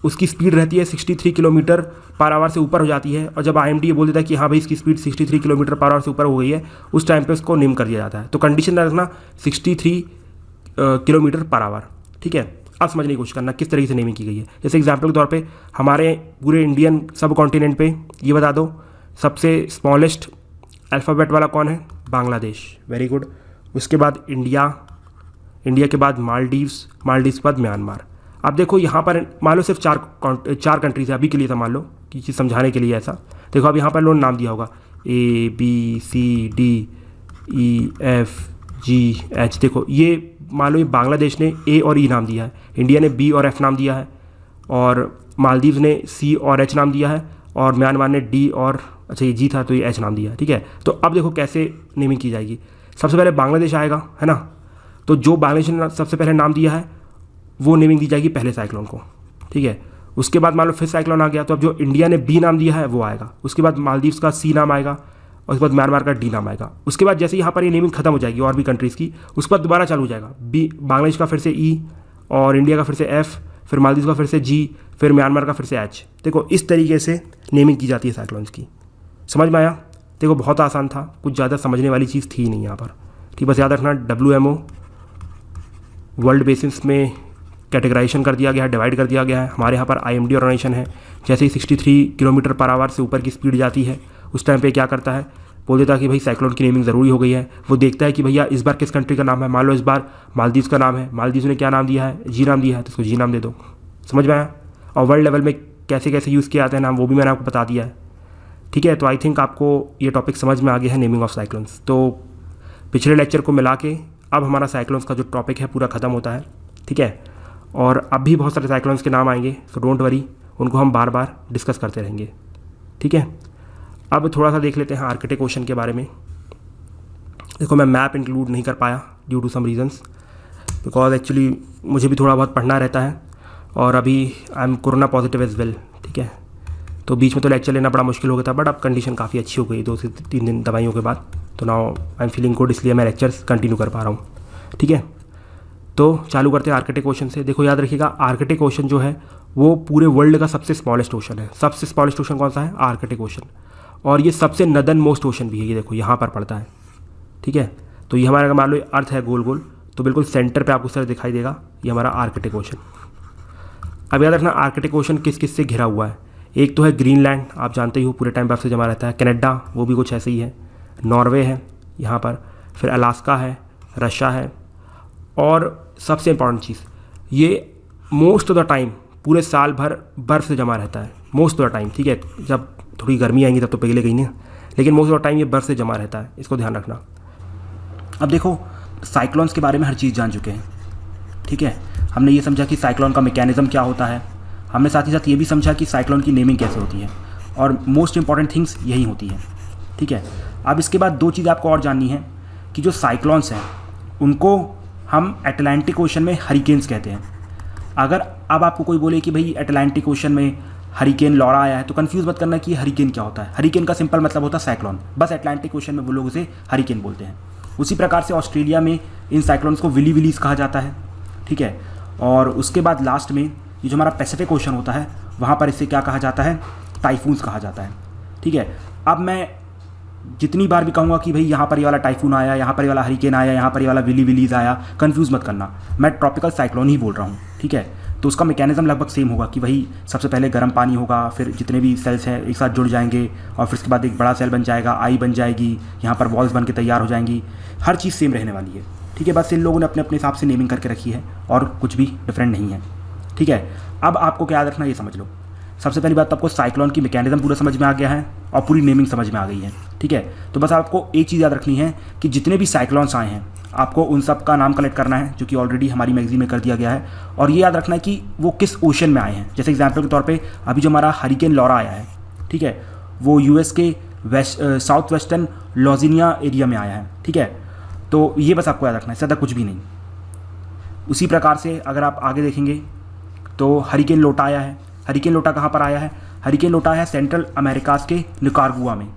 उसकी स्पीड रहती है 63 किलोमीटर पर आवर से ऊपर हो जाती है, और जब IMD ये बोल देता है कि हाँ भाई इसकी स्पीड 63 किलोमीटर पर आवर से ऊपर हो गई है, उस टाइम पे उसको नेम कर दिया जाता है। तो कंडीशन रखना 63 किलोमीटर पर आवर। ठीक है, अब समझने की कोशिश करना किस तरीके से नेमिंग की गई है। जैसे एग्जाम्पल के तौर पे हमारे पूरे इंडियन सब कॉन्टिनेंट पे ये बता दो, सबसे स्मॉलेस्ट अल्फ़ाबेट वाला कौन है, बांग्लादेश, वेरी गुड। उसके बाद इंडिया, इंडिया के बाद मालदीव्स, मालदीव्स के बाद म्यांमार। अब देखो यहाँ पर मान लो सिर्फ चार कंट्रीज है अभी के लिए, था मान लो कि चीज़ समझाने के लिए ऐसा। देखो अब यहाँ पर लोगों ने नाम दिया होगा ABCDEFGH। देखो ये मान लो ये बांग्लादेश ने A और E नाम दिया है, इंडिया ने B और F नाम दिया है, और मालदीव्स ने C और H नाम दिया है, और म्यांमार ने D और अच्छा ये G था तो ये H नाम दिया है। ठीक है, तो अब देखो कैसे नेमिंग की जाएगी। सबसे पहले बांग्लादेश आएगा, है ना, तो जो बांग्लादेश ने सबसे पहले नाम दिया है वो नेमिंग दी जाएगी पहले साइक्लोन को। ठीक है, उसके बाद मान लो फिर साइक्लोन आ गया, तो अब जो इंडिया ने B नाम दिया है वो आएगा, उसके बाद मालदीव्स का C नाम आएगा, और उसके बाद म्यांमार का D नाम आएगा। उसके बाद जैसे यहाँ पर ये नेमिंग खत्म हो जाएगी और भी कंट्रीज़ की, उसके बाद दोबारा चालू हो जाएगा, बांग्लादेश का फिर से E, और इंडिया का फिर से F, फिर मालदीव्स का फिर से G, फिर म्यांमार का फिर से H। देखो इस तरीके से नेमिंग की जाती है साइक्लोन्स की। समझ में आया? देखो बहुत आसान था, कुछ ज़्यादा समझने वाली चीज़ थी नहीं यहाँ पर। ठीक, बस याद रखना WMO वर्ल्ड बेसिस में कैटेगराइजेशन कर दिया गया है, डिवाइड कर दिया गया है। हमारे यहाँ पर IMD ऑर्गेनाइजेशन है, जैसे ही 63 किलोमीटर पर आवर से ऊपर की स्पीड जाती है उस टाइम पे क्या करता है, बोल देता है कि भाई साइक्लोन की नेमिंग ज़रूरी हो गई है। वो देखता है कि भैया इस बार किस कंट्री का नाम है, मान लो इस बार मालदीव्स का नाम है, मालदीव्स ने क्या नाम दिया है, G नाम दिया है, तो उसको G नाम दे दो। समझ में आया? और वर्ल्ड लेवल में कैसे कैसे यूज़ किया जाता है नाम, वो भी मैंने आपको बता दिया है। ठीक है, तो आई थिंक आपको ये टॉपिक समझ में आ गया है, नेमिंग ऑफ साइक्लोन्स। तो पिछले लेक्चर को मिला के अब हमारा साइक्लोन्स का जो टॉपिक है पूरा ख़त्म होता है। ठीक है, और अब भी बहुत सारे साइक्लोन्स के नाम आएंगे, सो डोंट वरी, उनको हम बार बार डिस्कस करते रहेंगे। ठीक है, अब थोड़ा सा देख लेते हैं आर्कटिक ओशन के बारे में। देखो मैं मैप इंक्लूड नहीं कर पाया due to some reasons, because actually मुझे भी थोड़ा बहुत पढ़ना रहता है, और अभी I am corona positive as well. ठीक है, तो बीच में तो लेक्चर लेना बड़ा मुश्किल हो गया था, बट अब कंडीशन काफ़ी अच्छी हो गई 2 से 3 दिन दवाइयों के बाद, तो now I am feeling good, इसलिए मैं लेक्चर्स कंटिन्यू कर पा रहा हूँ। ठीक है, तो चालू करते हैं आर्कटिक ओशन से। देखो याद रखिएगा आर्कटिक ओशन जो है वो पूरे वर्ल्ड का सबसे स्मॉलेस्ट ओशन है। सबसे स्मॉलेस्ट ओशन कौन सा है? Arctic ocean. और ये सबसे नदर्न मोस्ट ओशन भी है, ये देखो यहाँ पर पड़ता है। ठीक है, तो ये हमारा मान लो अर्थ है गोल गोल, तो बिल्कुल सेंटर पे आपको सर दिखाई देगा ये हमारा आर्कटिक ओशन। अब याद रखना आर्कटिक ओशन किस किस से घिरा हुआ है। एक तो है ग्रीनलैंड, आप जानते ही हो पूरे टाइम बर्फ से जमा रहता है। कनाडा वो भी कुछ ऐसे ही है। नॉर्वे है यहाँ पर, फिर अलास्का है, रशिया है, और सबसे इम्पॉर्टेंट चीज़ ये मोस्ट ऑफ द टाइम पूरे साल भर बर्फ़ से जमा रहता है। मोस्ट ऑफ द टाइम, ठीक है, जब थोड़ी गर्मी आएंगी तब तो पिघलेगा ही नहीं, लेकिन मोस्ट ऑफ द टाइम ये बर्फ़ से जमा रहता है, इसको ध्यान रखना। अब देखो साइक्लोन्स के बारे में हर चीज़ जान चुके हैं। ठीक है, हमने ये समझा कि साइक्लोन का मैकेनिज़्म क्या होता है, हमने साथ ही साथ ये भी समझा कि साइक्लोन की नेमिंग कैसे होती है, और मोस्ट इंपॉर्टेंट थिंग्स यही होती है। ठीक है, अब इसके बाद 2 चीज़ आपको और जाननी है कि जो साइक्लोन्स हैं उनको हम अटलांटिक ओशन में हरिकेन्स कहते हैं। अगर अब आपको कोई बोले कि भाई अटलांटिक ओशन में हरिकेन लॉरा आया है, तो कंफ्यूज मत करना कि हरिकेन क्या होता है। हरिकेन का सिंपल मतलब होता है साइक्लोन, बस अटलांटिक ओशन में वो लोग उसे हरिकेन बोलते हैं। उसी प्रकार से ऑस्ट्रेलिया में इन साइक्लोन्स को विली विलीज कहा जाता है। ठीक है, और उसके बाद लास्ट में ये जो हमारा पैसिफिक ओशन होता है वहाँ पर इसे क्या कहा जाता है, टाइफून्स कहा जाता है। ठीक है, अब मैं जितनी बार भी कहूँगा कि भाई यहाँ पर ये वाला टाइफून आया, यहाँ पर ये वाला हरिकेन आया, यहाँ पर ये वाला विली विलीज आया, कंफ्यूज मत करना, मैं ट्रॉपिकल साइक्लोन ही बोल रहा हूँ। ठीक है, तो उसका मैकेनिज्म लगभग सेम होगा कि भाई सबसे पहले गर्म पानी होगा, फिर जितने भी सेल्स हैं एक साथ जुड़ जाएंगे, और फिर उसके बाद एक बड़ा सेल बन जाएगा, आई बन जाएगी, यहाँ पर वॉल्स बन के तैयार हो जाएंगी। हर चीज़ सेम रहने वाली है। ठीक है, बस इन लोगों ने अपने अपने हिसाब से नेमिंग करके रखी है और कुछ भी डिफरेंट नहीं है। ठीक है, अब आपको क्या याद रखना ये समझ लो, सबसे पहली बात तो आपको साइक्लोन की मैकेनिज्म पूरा समझ में आ गया है और पूरी नेमिंग समझ में आ गई है, ठीक है। तो बस आपको एक चीज़ याद रखनी है कि जितने भी साइक्लोन्स आए हैं आपको उन सब का नाम कलेक्ट करना है, जो कि ऑलरेडी हमारी मैगजीन में कर दिया गया है, और ये याद रखना है कि वो किस ओशन में आए हैं। जैसे एग्जाम्पल के तौर पे अभी जो हमारा हरिकेन लॉरा आया है, ठीक है, वो यूएस के साउथ वेस्टर्न लॉजिनिया एरिया में आया है, ठीक है। तो ये बस आपको याद रखना है, ज़्यादा कुछ भी नहीं। उसी प्रकार से अगर आप आगे देखेंगे तो हरिकेन लोटा आया है। हरिकेन लोटा कहाँ पर आया है? हरिकेन लोटा है सेंट्रल अमेरिकाज के निकारागुआ में।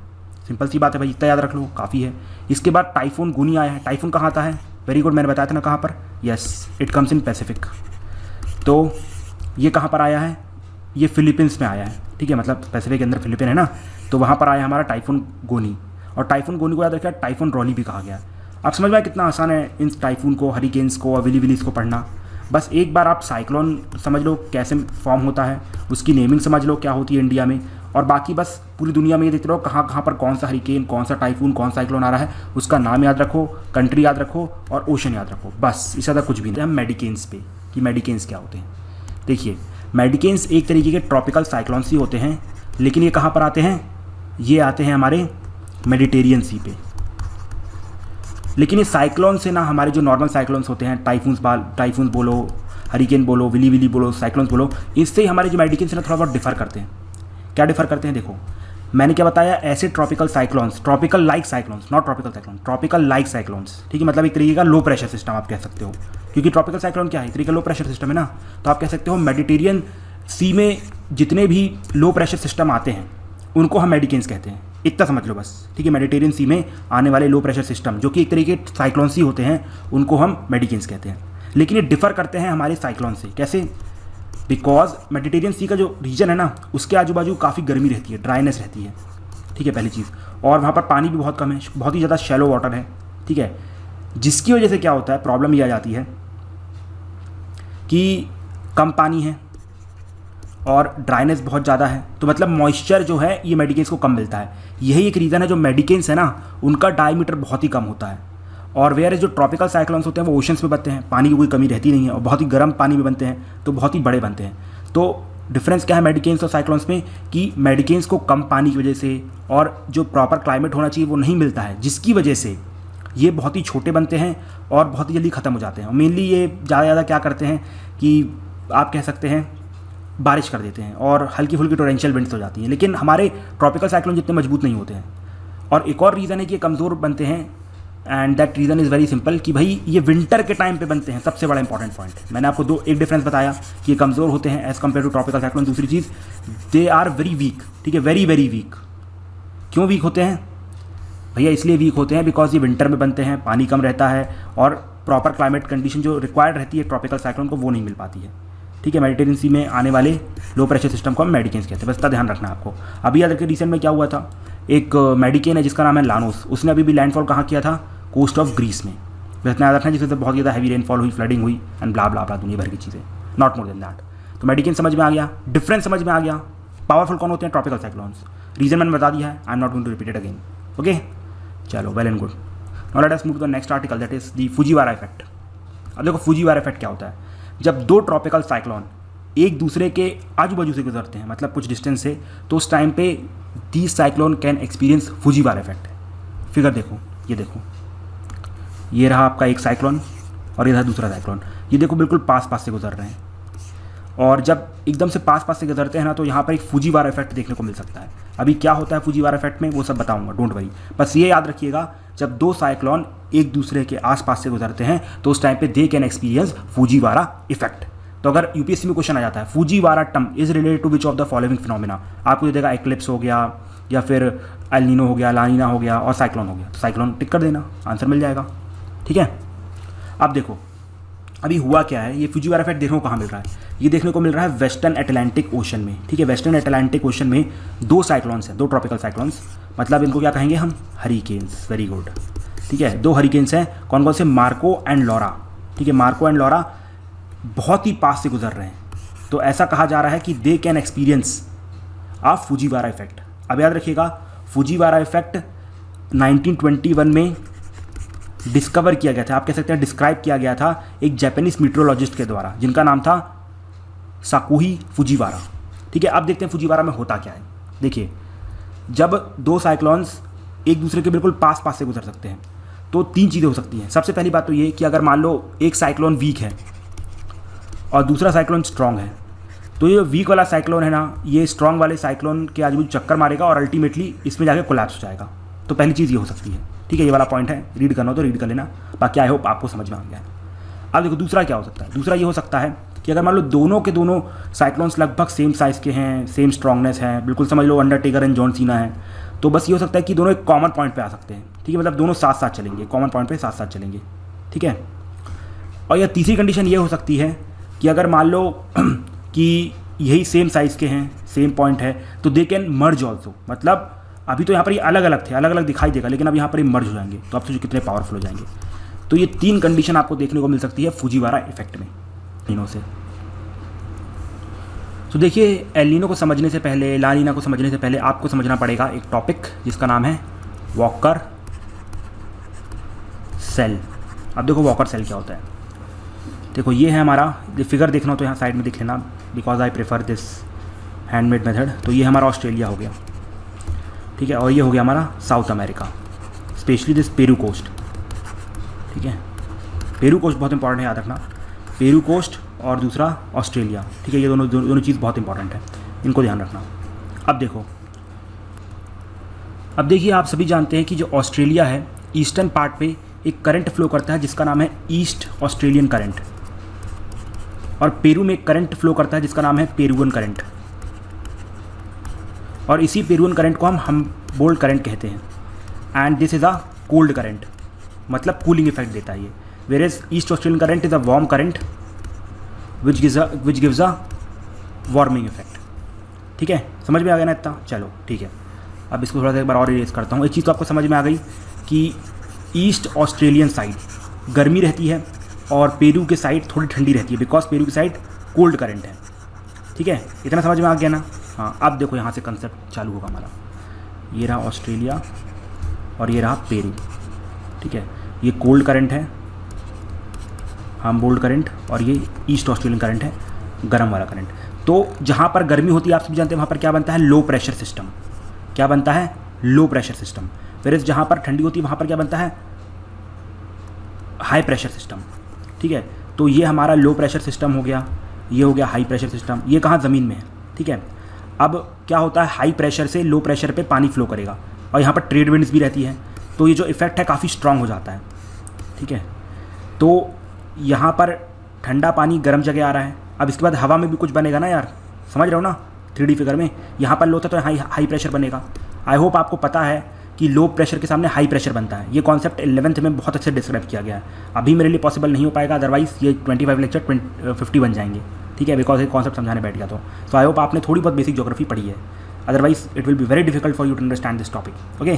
सिंपल सी बात है भाई, इतना याद रख लो काफ़ी है। इसके बाद टाइफून गुनी आया है। टाइफून कहाँ आता है? वेरी गुड, मैंने बताया था ना कहाँ पर। Yes, it comes in Pacific. तो ये कहाँ पर आया है? ये फिलीपींस में आया है, ठीक है, मतलब पैसिफिक के अंदर फिलीपीन है ना, तो वहाँ पर आया हमारा टाइफून गोनी। और टाइफून गोनी को याद रखा, टाइफून रॉली भी कहा गया। आप समझ में आए कितना आसान है इन टाइफून को, हरिकेन्स को और विलीविलीज को पढ़ना। बस एक बार आप साइक्लोन समझ लो कैसे फॉर्म होता है, उसकी नेमिंग समझ लो क्या होती है इंडिया में, और बाकी बस पूरी दुनिया में ये देखते रहो कहाँ कहाँ पर कौन सा हरिकेन, कौन सा टाइफून, कौन सा साइक्लोन आ रहा है, उसका नाम याद रखो, कंट्री याद रखो और ओशन याद रखो, बस इससे ज़्यादा कुछ भी नहीं। हम मेडिकेन्स पे कि मेडिकेन्स क्या होते हैं। देखिए, मेडिकेन्स एक तरीके के ट्रॉपिकल साइक्लोन्स ही होते हैं, लेकिन ये कहाँ पर आते हैं? ये आते हैं हमारे मेडिटेरियन सी पे। लेकिन ये साइक्लोन से ना हमारे जो नॉर्मल साइक्लोन्स होते हैं, टाइफून्स बोलो, हरिकेन बोलो, विली बोलो, साइक्लोन्स बोलो, इससे हमारे जो मेडिकेन्स हैं ना थोड़ा बहुत डिफर करते हैं। क्या डिफर करते हैं? देखो, मैंने क्या बताया, ऐसे tropical cyclones, tropical like cyclones, not tropical cyclone, tropical like cyclones, ठीक है, मतलब एक तरीके का लो प्रेशर सिस्टम आप कह सकते हो, क्योंकि ट्रॉपिकल साइक्लोन क्या है? एक तरीके का लो प्रेशर सिस्टम है ना, तो आप कह सकते हो मेडिटेरियन सी में जितने भी लो प्रेशर सिस्टम आते हैं उनको हम मेडिकेन्स कहते हैं। इतना समझ लो बस, ठीक है। मेडिटेरियन सी में आने वाले लो प्रेशर सिस्टम जो कि एक तरीके के साइक्लोन्स ही होते हैं, उनको हम मेडिकेन्स कहते हैं। लेकिन ये डिफर करते हैं हमारे साइक्लोन से। कैसे? बिकॉज मेडिटेरियन सी का जो रीजन है ना, उसके आजू बाजू काफ़ी गर्मी रहती है, ड्राइनेस रहती है, ठीक है, पहली चीज़। और वहाँ पर पानी भी बहुत कम है, बहुत ही ज़्यादा शैलो वाटर है, ठीक है, जिसकी वजह से क्या होता है, प्रॉब्लम ये आ जाती है कि कम पानी है और ड्राइनेस बहुत ज़्यादा है, तो मतलब मॉइस्चर जो है ये मेडिकेन्स को कम मिलता है। यही एक रीज़न है जो मेडिकेन्स है ना, उनका डायमीटर बहुत ही कम होता है। और वेयर जो ट्रॉपिकल साइक्लोन्स होते हैं वो ओशंस में बनते हैं, पानी की कोई कमी रहती नहीं है, और बहुत ही गर्म पानी में बनते हैं, तो बहुत ही बड़े बनते हैं। तो डिफरेंस क्या है मेडिकेन्स और साइक्लोन्स में, कि मेडिकेन्स को कम पानी की वजह से और जो प्रॉपर क्लाइमेट होना चाहिए वो नहीं मिलता है, जिसकी वजह से ये बहुत ही छोटे बनते हैं और बहुत ही जल्दी ख़त्म हो जाते हैं। और मेनली ये ज़्यादा क्या करते हैं कि आप कह सकते हैं बारिश कर देते हैं और हल्की फुल्की टोरेंशियल विंड्स हो जाती हैं। लेकिन हमारे ट्रॉपिकल साइक्लोन जितने मजबूत नहीं होते हैं। और एक और रीज़न है कि ये कमज़ोर बनते हैं, and that reason is very simple, कि भाई ये विंटर के टाइम पे बनते हैं। सबसे बड़ा इंपॉर्टेंट पॉइंट मैंने आपको एक डिफरेंस बताया कि ये कमज़ोर होते हैं as compare to tropical cyclone. दूसरी चीज़, दे आर वेरी वीक, ठीक है, वेरी वेरी वीक। क्यों वीक होते हैं भैया? इसलिए वीक होते हैं बिकॉज ये विंटर में बनते हैं, पानी कम रहता है और प्रॉपर क्लाइमेट कंडीशन जो रिक्वायर्ड रहती है ट्रॉपिकल साइक्लोन को वो नहीं मिल पाती है, ठीक है। मेडिटेरियन सी में आने वाले लो प्रेशर सिस्टम को हम मेडिकेन्स कहते हैं, बस इतना ध्यान रखना है आपको। अभी याद रखिए रिसेंट में क्या हुआ था, एक मेडिकेन है जिसका नाम है लानोस, उसने अभी भी लैंडफॉल कहाँ किया था? कोस्ट ऑफ ग्रीस में। बस इतना याद रखना, जिससे बहुत ज़्यादा हैवी रेनफॉल हुई, फ्लडिंग हुई एंड ब्ला ब्ला ब्ला, दुनिया भर की चीज़ें, नॉट मोर देन दैट। तो मेडिकेन समझ में आ गया, डिफरेंस समझ में आ गया। पावरफुल कौन होते हैं? Tropical cyclones. रीजन मैंने बता दिया है, I am not going to repeat it again, okay. चलो, well and good. Now let us move to the next article, that is the Fujiwara effect. अब देखो फुजीवारा इफेक्ट क्या होता है। जब दो ट्रॉपिकल साइक्लोन एक दूसरे के आजू बाजू से गुजरते हैं, मतलब कुछ डिस्टेंस से, तो उस टाइम पे these cyclone can experience Fujiwhara effect. Figure देखो, ये देखो, ये रहा आपका एक साइक्लोन और ये रहा दूसरा साइक्लोन। ये देखो बिल्कुल पास पास से गुजर रहे हैं, और जब एकदम से पास पास से गुजरते हैं ना, तो यहाँ पर एक फुजीवारा इफेक्ट देखने को मिल सकता है। अभी क्या होता है फुजीवारा इफेक्ट में वो सब बताऊंगा, डोंट वरी। बस ये याद रखिएगा, जब दो साइक्लोन एक दूसरे के आसपास से गुजरते हैं तो उस टाइम पे they can experience Fujiwhara effect. तो अगर यूपीएससी में क्वेश्चन आ जाता है Fujiwhara term is related to which of the following phenomena, आपको ये देगा एक्लिप्स हो गया या फिर एल नीनो हो गया, लानीना हो गया और साइक्लोन हो गया, तो साइक्लोन टिक कर देना, आंसर मिल जाएगा, ठीक है। अब देखो अभी हुआ क्या है, ये फुजीवारा इफेक्ट देखने को कहाँ मिल रहा है? ये देखने को मिल रहा है वेस्टर्न अटलांटिक ओशन में, ठीक है। वेस्टर्न अटलांटिक ओशन में दो साइक्लोन्स हैं, दो ट्रॉपिकल साइक्लोन्स, मतलब इनको क्या कहेंगे हम? हरिकेन्स। वेरी गुड, ठीक है। दो हरिकेन्स हैं, कौन कौन से? मार्को एंड लॉरा, ठीक है। मार्को एंड लॉरा बहुत ही पास से गुजर रहे हैं, तो ऐसा कहा जा रहा है कि they can experience a Fujiwhara effect. अब याद रखिएगा, फुजीवारा इफेक्ट 1921 में डिस्कवर किया गया था, आप कह सकते हैं डिस्क्राइब किया गया था एक जापानीज मीट्रोलॉजिस्ट के द्वारा, जिनका नाम था साकुही फुजीवारा, ठीक है, अब देखते हैं फुजीवारा में होता क्या है। देखिए, जब दो साइक्लोन्स एक दूसरे के बिल्कुल पास पास से गुजर सकते हैं तो तीन चीज़ें हो सकती हैं। सबसे पहली बात तो ये कि अगर मान लो एक साइक्लोन वीक है और दूसरा साइक्लोन स्ट्रांग है, तो ये वीक वाला साइक्लोन है ना, ये स्ट्रांग वाले साइक्लोन के आजू बाजू चक्कर मारेगा और अल्टीमेटली इसमें जाके कोलैप्स हो जाएगा। तो पहली चीज़ ये हो सकती है, ठीक है, ये वाला पॉइंट है, रीड करना हो तो रीड कर लेना, बाकी आई होप आपको समझ में आ गया है। अब देखो दूसरा क्या हो सकता है। दूसरा ये हो सकता है कि अगर मान लो दोनों के दोनों साइक्लोन्स लगभग सेम साइज़ के हैं, सेम स्ट्रांगनेस है, बिल्कुल समझ लो अंडरटेकर एंड जॉन सीना है, तो बस ये हो सकता है कि दोनों एक कॉमन पॉइंट पे आ सकते हैं, ठीक है, मतलब दोनों साथ साथ चलेंगे, कॉमन पॉइंट पे साथ साथ चलेंगे, ठीक है। और यह तीसरी कंडीशन ये हो सकती है कि अगर मान लो कि यही सेम साइज़ के हैं, सेम पॉइंट है, तो दे कैन मर्ज ऑल्सो, मतलब अभी तो यहाँ पर ये अलग अलग थे, अलग अलग दिखाई देगा, लेकिन अब यहाँ पर ये मर्ज हो जाएंगे, तो आप सोचो कितने पावरफुल हो जाएंगे। तो ये तीन कंडीशन आपको देखने को मिल सकती है फुजीवारा इफेक्ट में तीनों से। तो देखिए, एल नीनो को समझने से पहले, ला नीना को समझने से पहले आपको समझना पड़ेगा एक टॉपिक जिसका नाम है वॉकर सेल। अब देखो वॉकर सेल क्या होता है। देखो ये है हमारा, फिगर देखना हो तो यहाँ साइड में दिख लेना, because I prefer this handmade method. तो ये हमारा ऑस्ट्रेलिया हो गया, ठीक है, और ये हो गया हमारा South America, specially this Peru coast, ठीक है। पेरू कोस्ट बहुत इंपॉर्टेंट है, याद रखना, पेरू कोस्ट और दूसरा ऑस्ट्रेलिया, ठीक है, ये दोनों चीज़ बहुत इंपॉर्टेंट है, इनको ध्यान रखना। अब देखो, अब देखिए, आप सभी जानते हैं कि जो ऑस्ट्रेलिया है, ईस्टर्न पार्ट पे एक करंट फ्लो करता है जिसका नाम है ईस्ट ऑस्ट्रेलियन करंट, और पेरू में एक करंट फ्लो करता है जिसका नाम है पेरुवन करंट, और इसी पेरुवन करंट को हम बोल्ड करंट कहते हैं। And this is a cold current, मतलब कूलिंग इफेक्ट देता है ये। Where is East Australian current is a warm current which gives a warming effect, ठीक है, समझ में आ गया ना इतना। चलो ठीक है, अब इसको थोड़ा सा एक बार और इरेज करता हूँ। एक चीज़ तो आपको समझ में आ गई कि ईस्ट ऑस्ट्रेलियन साइड गर्मी रहती है और पेरू के साइड थोड़ी ठंडी रहती है, बिकॉज पेरू की साइड कोल्ड करंट है, ठीक है, इतना समझ में आ गया ना। हाँ, अब देखो यहाँ से कंसेप्ट चालू होगा हमारा। ये रहा ऑस्ट्रेलिया और ये रहा पेरू, ठीक है, ये कोल्ड करंट है, हम बोल्ड करंट, और ये ईस्ट ऑस्ट्रेलियन करंट है, गर्म वाला करंट। तो जहाँ पर गर्मी होती है आप सभी जानते हैं वहाँ पर क्या बनता है, लो प्रेशर सिस्टम। क्या बनता है, लो प्रेशर सिस्टम। फिर जहाँ पर ठंडी होती है वहाँ पर क्या बनता है, हाई प्रेशर सिस्टम, ठीक है। तो ये हमारा लो प्रेशर सिस्टम हो गया, ये हो गया हाई प्रेशर सिस्टम। ये कहाँ, ज़मीन में है, ठीक है। अब क्या होता है, हाई प्रेशर से लो प्रेशर पे पानी फ्लो करेगा और यहाँ पर ट्रेड विंड्स भी रहती है, तो ये जो इफेक्ट है काफ़ी स्ट्रांग हो जाता है, ठीक है। तो यहाँ पर ठंडा पानी गर्म जगह आ रहा है। अब इसके बाद हवा में भी कुछ बनेगा ना यार, समझ रहे हो ना, 3D फिगर में यहाँ पर लो था तो हाई प्रेशर बनेगा। आई होप आपको पता है कि लो प्रेशर के सामने हाई प्रेशर बनता है। ये कॉन्सेप्ट 11th में बहुत अच्छे डिस्क्राइब किया गया है। अभी मेरे लिए पॉसिबल नहीं हो पाएगा, अदरवाइज ये 25 लेक्चर 50 बन जाएंगे, ठीक है, बिकॉज ये कॉन्सेप्ट समझाने बैठ गया। तो आई होप आपने थोड़ी बहुत बेसिक ज्योग्राफी पढ़ी है, otherwise it will be very difficult for you to understand this topic. Okay,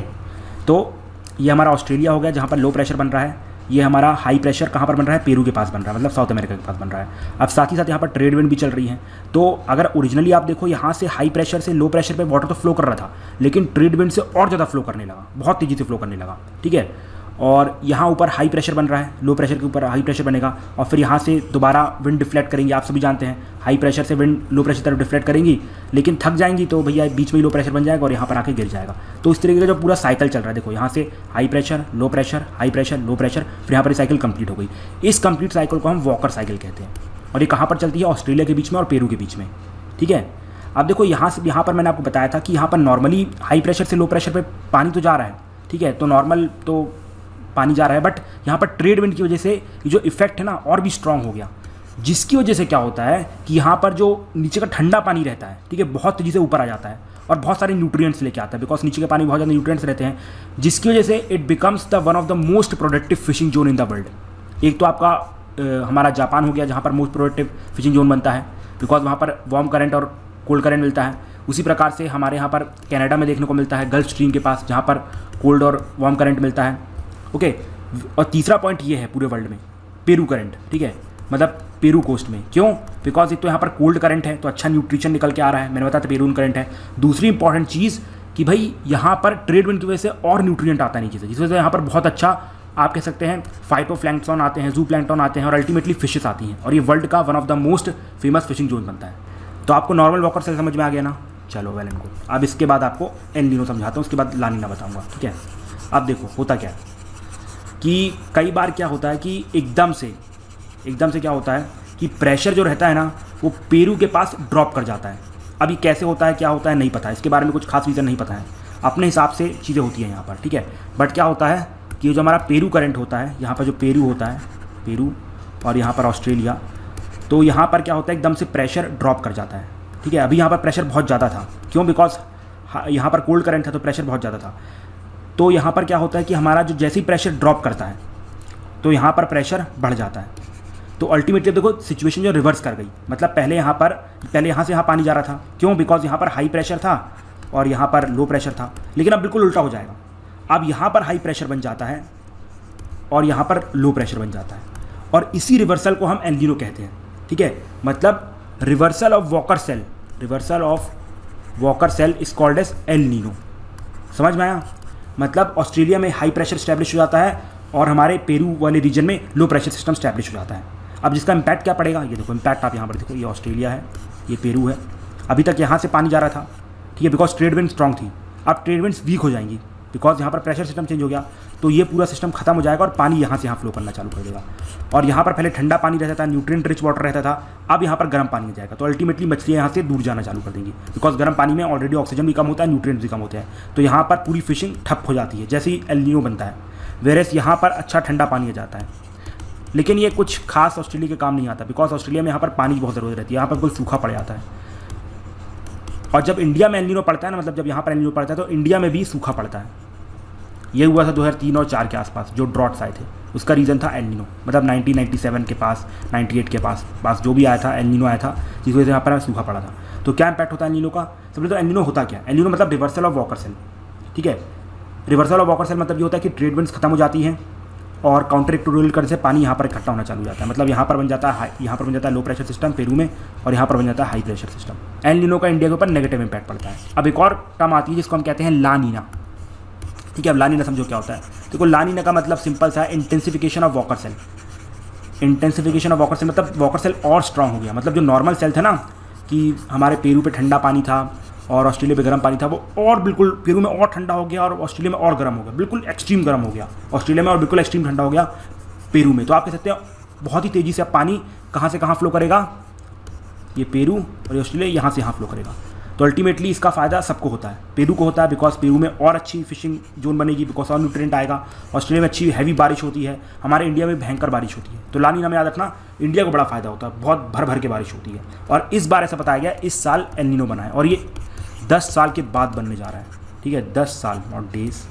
तो ये हमारा ऑस्ट्रेलिया हो गया जहाँ पर लो प्रेशर बन रहा है। ये हमारा हाई प्रेशर कहाँ पर बन रहा है, पेरू के पास बन रहा है, मतलब साउथ अमेरिका के पास बन रहा है। अब साथ ही साथ यहाँ पर ट्रेड विंड भी चल रही है। तो अगर ओरिजिनली आप देखो, यहाँ से हाई प्रेशर से लो प्रेशर पे वाटर तो फ्लो कर रहा था, लेकिन ट्रेड विंड से और ज़्यादा फ्लो करने लगा, बहुत तेज़ी से फ्लो करने लगा, ठीक है। और यहाँ ऊपर हाई प्रेशर बन रहा है, लो प्रेशर के ऊपर हाई प्रेशर बनेगा, और फिर यहाँ से दोबारा विंड डिफ्लेक्ट करेंगे। आप सभी जानते हैं हाई प्रेशर से विंड लो प्रेशर तरफ डिफ्लेक्ट करेंगी, लेकिन थक जाएंगी तो भैया बीच में ही लो प्रेशर बन जाएगा और यहाँ पर आके गिर जाएगा। तो इस तरीके का जो पूरा साइकिल चल रहा है, देखो यहाँ से high pressure, low pressure, high pressure, low pressure, फिर यहाँ पर साइकिल कंप्लीट हो गई। इस कंप्लीट साइकिल को हम वॉकर साइकिल कहते हैं, और ये कहाँ पर चलती है, ऑस्ट्रेलिया के बीच में और पेरू के बीच में, ठीक है। अब देखो यहाँ पर मैंने आपको बताया था कि यहाँ पर नॉर्मली हाई प्रेशर से लो प्रेशर पे पानी तो जा रहा है, ठीक है, तो नॉर्मल तो पानी जा रहा है, बट यहाँ पर ट्रेड विंड की वजह से ये जो इफेक्ट है ना और भी स्ट्रांग हो गया, जिसकी वजह से क्या होता है कि यहाँ पर जो नीचे का ठंडा पानी रहता है, ठीक है, बहुत तेज़ी से ऊपर आ जाता है और बहुत सारे न्यूट्रिएंट्स लेके आता है, बिकॉज नीचे के पानी में बहुत ज़्यादा न्यूट्रिएंट्स रहते हैं, जिसकी वजह से it becomes the one of the most productive fishing zone in the world. एक तो आपका हमारा जापान हो गया जहाँ पर मोस्ट प्रोडक्टिव फिशिंग जोन बनता है, बिकॉज वहाँ पर वार्म करंट और कोल्ड करंट मिलता है। उसी प्रकार से हमारे यहाँ पर कनाडा में देखने को मिलता है, गल्फ स्ट्रीम के पास, जहाँ पर कोल्ड और वार्म करंट मिलता है, ओके। और तीसरा पॉइंट ये है पूरे वर्ल्ड में, पेरू करंट, ठीक है, मतलब पेरू कोस्ट में। क्यों? बिकॉज एक तो यहाँ पर कोल्ड करंट है तो अच्छा न्यूट्रिशन निकल के आ रहा है, मैंने बताया था पेरून करंट है। दूसरी इंपॉर्टेंट चीज़ कि भाई यहाँ पर ट्रेड विंड की वजह से और न्यूट्रिएंट आता है नीचे से, जिस वजह से यहाँ पर बहुत अच्छा आप कह सकते हैं फाइटोप्लैंक्टन आते हैं, जू प्लैंक्टन आते हैं और अल्टीमेटली फिशेस आती हैं, और ये वर्ल्ड का one of the most famous fishing zone बनता है। तो आपको नॉर्मल वॉकर सेल समझ में आ गया ना, चलो वेल एंड गुड। अब इसके बाद आपको एल नीनो समझाता हूँ, उसके बाद ला नीना बताऊँगा, ठीक है। अब देखो होता क्या है कि कई बार क्या होता है कि एकदम से क्या होता है कि प्रेशर जो रहता है ना वो पेरू के पास ड्रॉप कर जाता है। अभी कैसे होता है, क्या होता है नहीं पता है, इसके बारे में कुछ खास रीज़न नहीं पता है, अपने हिसाब से चीज़ें होती हैं यहाँ पर, ठीक है। बट क्या होता है कि जो हमारा पेरू करंट होता है, यहाँ पर जो पेरू होता है, पेरू और यहाँ पर ऑस्ट्रेलिया, तो यहाँ पर क्या होता है एकदम से प्रेशर ड्रॉप कर जाता है, ठीक है। अभी यहाँ पर प्रेशर बहुत ज़्यादा था, क्यों, बिकॉज यहाँ पर कोल्ड करंट था तो प्रेशर बहुत ज़्यादा था। तो यहाँ पर क्या होता है कि हमारा जो जैसे ही प्रेशर ड्रॉप करता है तो यहाँ पर प्रेशर बढ़ जाता है। तो अल्टीमेटली देखो सिचुएशन जो रिवर्स कर गई, मतलब पहले यहाँ से यहाँ पानी जा रहा था, क्यों, बिकॉज यहाँ पर हाई प्रेशर था और यहाँ पर लो प्रेशर था। लेकिन अब बिल्कुल उल्टा हो जाएगा, अब यहाँ पर हाई प्रेशर बन जाता है और यहाँ पर लो प्रेशर बन जाता है, और इसी रिवर्सल को हम एल नीनो कहते हैं, ठीक है। मतलब reversal of Walker cell is called as El Nino. समझ में आया? मतलब ऑस्ट्रेलिया में हाई प्रेशर स्टैब्लिश हो जाता है और हमारे पेरू वाले रीजन में लो प्रेशर सिस्टम स्टैब्लिश हो जाता है। अब जिसका इम्पैक्ट क्या पड़ेगा, ये देखो इम्पैक्ट आप यहाँ पर देखो, ये ऑस्ट्रेलिया है, ये पेरू है। अभी तक यहाँ से पानी जा रहा था, ठीक है, बिकॉज ट्रेड विंड स्ट्रॉन्ग थी। अब ट्रेड विंड्स वीक हो जाएंगी बिकॉज यहाँ पर प्रेशर सिस्टम चेंज हो गया, तो ये पूरा सिस्टम खत्म हो जाएगा और पानी यहाँ से यहाँ फ्लो करना चालू कर देगा। और यहाँ पर पहले ठंडा पानी रहता था, न्यूट्रिएंट रिच वाटर रहता था, अब यहाँ पर गर्म पानी आ जाएगा। तो अल्टीमेटली मछलियाँ यहाँ से दूर जाना चालू कर देंगी, बिकॉज गर्म पानी में ऑलरेडी ऑक्सीजन भी कम होता है, न्यूट्रिएंट्स भी कम होते हैं, तो यहाँ पर पूरी फिशिंग ठप हो जाती है जैसे ही एल नीनो बनता है। वेरेस यहाँ पर अच्छा ठंडा पानी आ जाता है, लेकिन ये कुछ खास ऑस्ट्रेलिया के काम नहीं आता, बिकॉज ऑस्ट्रेलिया में यहाँ पर पानी की बहुत ज़रूरत रहती है, यहाँ पर कोई सूखा पड़ जाता है। और जब इंडिया में एल नीनो पड़ता है ना, मतलब जब यहाँ पर एल नीनो पड़ता है तो इंडिया में भी सूखा पड़ता है। ये हुआ था 2003 और 4 के आसपास, जो ड्रॉट्स आए थे, उसका रीज़न था एल नीनो। मतलब 1997 के पास, 98 के पास जो भी आया था, एल नीनो आया था, जिस वजह से यहाँ पर सूखा पड़ा था। तो क्या इम्पैक्ट होता है एल नीनो का? सबसे तो एल नीनो होता क्या है? एल नीनो मतलब रिवर्सल ऑफ वॉकर सेल, ठीक है। रिवर्सल ऑफ वॉकर सेल मतलब ये होता है कि ट्रेड विंड्स खत्म हो जाती हैं और काउंटर इक्वेटोरियल करंट से पानी यहाँ पर इकट्ठा होना चालू हो जाता है। मतलब यहाँ पर बन जाता है लो प्रेशर सिस्टम पेरू में, और यहाँ पर बन जाता है high pressure system. El Nino का इंडिया के ऊपर नेगेटिव इंपैक्ट पड़ता है। अब एक और टर्म आती है जिसको हम कहते हैं ला नीना, ठीक है। अब ला नीना समझो क्या होता है। देखो ला नीना का मतलब सिंपल सा है, intensification of Walker cell. Intensification of Walker cell मतलब वॉकर सेल और स्ट्रांग हो गया। मतलब जो नॉर्मल सेल थे ना कि हमारे पेरू पे ठंडा पानी था और ऑस्ट्रेलिया पे गर्म पानी था, वो और बिल्कुल पेरू में और ठंडा हो गया और ऑस्ट्रेलिया में और गर्म हो गया, बिल्कुल एक्सट्रीम गर्म हो गया ऑस्ट्रेलिया में और बिल्कुल एक्सट्रीम ठंडा हो गया पेरू में। तो आप कह सकते हैं बहुत ही तेज़ी से अब पानी कहाँ से कहाँ फ्लो करेगा, ये पेरू और ये ऑस्ट्रेलिया यहाँ से यहाँ फ्लो करेगा। तो अल्टीमेटली इसका फ़ायदा सबको होता है। पेरू को होता है बिकॉज पेरू में और अच्छी फिशिंग जोन बनेगी, बिकॉज और न्यूट्रिएंट आएगा। ऑस्ट्रेलिया में अच्छी हैवी बारिश होती है, हमारे इंडिया में भयंकर बारिश होती है। तो ला नीना में याद रखना, इंडिया को बड़ा फ़ायदा होता है, बहुत भर भर के बारिश होती है। और इस बार ऐसा बताया गया इस साल एल नीनो बना है और ये 10 साल के बाद बनने जा रहा है, ठीक है। 10 साल नॉट डेज,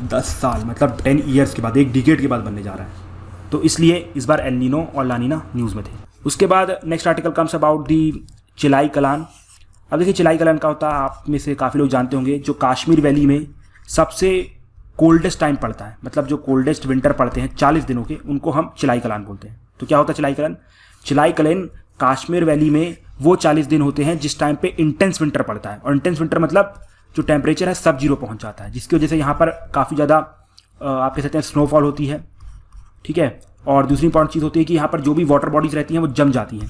10 साल मतलब 10 ईयर्स के बाद, एक डिकेड के बाद बनने जा रहा है। तो इसलिए इस बार एल नीनो और ला नीना न्यूज़ में थे। उसके बाद next article comes about the Chillai Kalan. अब देखिए चिलाई कलान का होता है, आप में से काफ़ी लोग जानते होंगे, जो कश्मीर वैली में सबसे कोल्डेस्ट टाइम पड़ता है, मतलब जो कोल्डेस्ट विंटर पड़ते हैं 40 दिनों के, उनको हम चिलाई कलान बोलते हैं। तो क्या होता है चिलाई कलान? चिलाई कलान कश्मीर वैली में वो 40 दिन होते हैं जिस टाइम पे इंटेंस विंटर पड़ता है। और इंटेंस विंटर मतलब जो टेम्परेचर है सब जीरो पहुंच जाता है, जिसकी वजह से यहाँ पर काफ़ी ज़्यादा आप कह सकते हैं स्नोफॉल होती है, ठीक है। और दूसरी इंपॉर्टेंट चीज़ होती है कि यहाँ पर जो भी वाटर बॉडीज़ रहती हैं वो जम जाती हैं,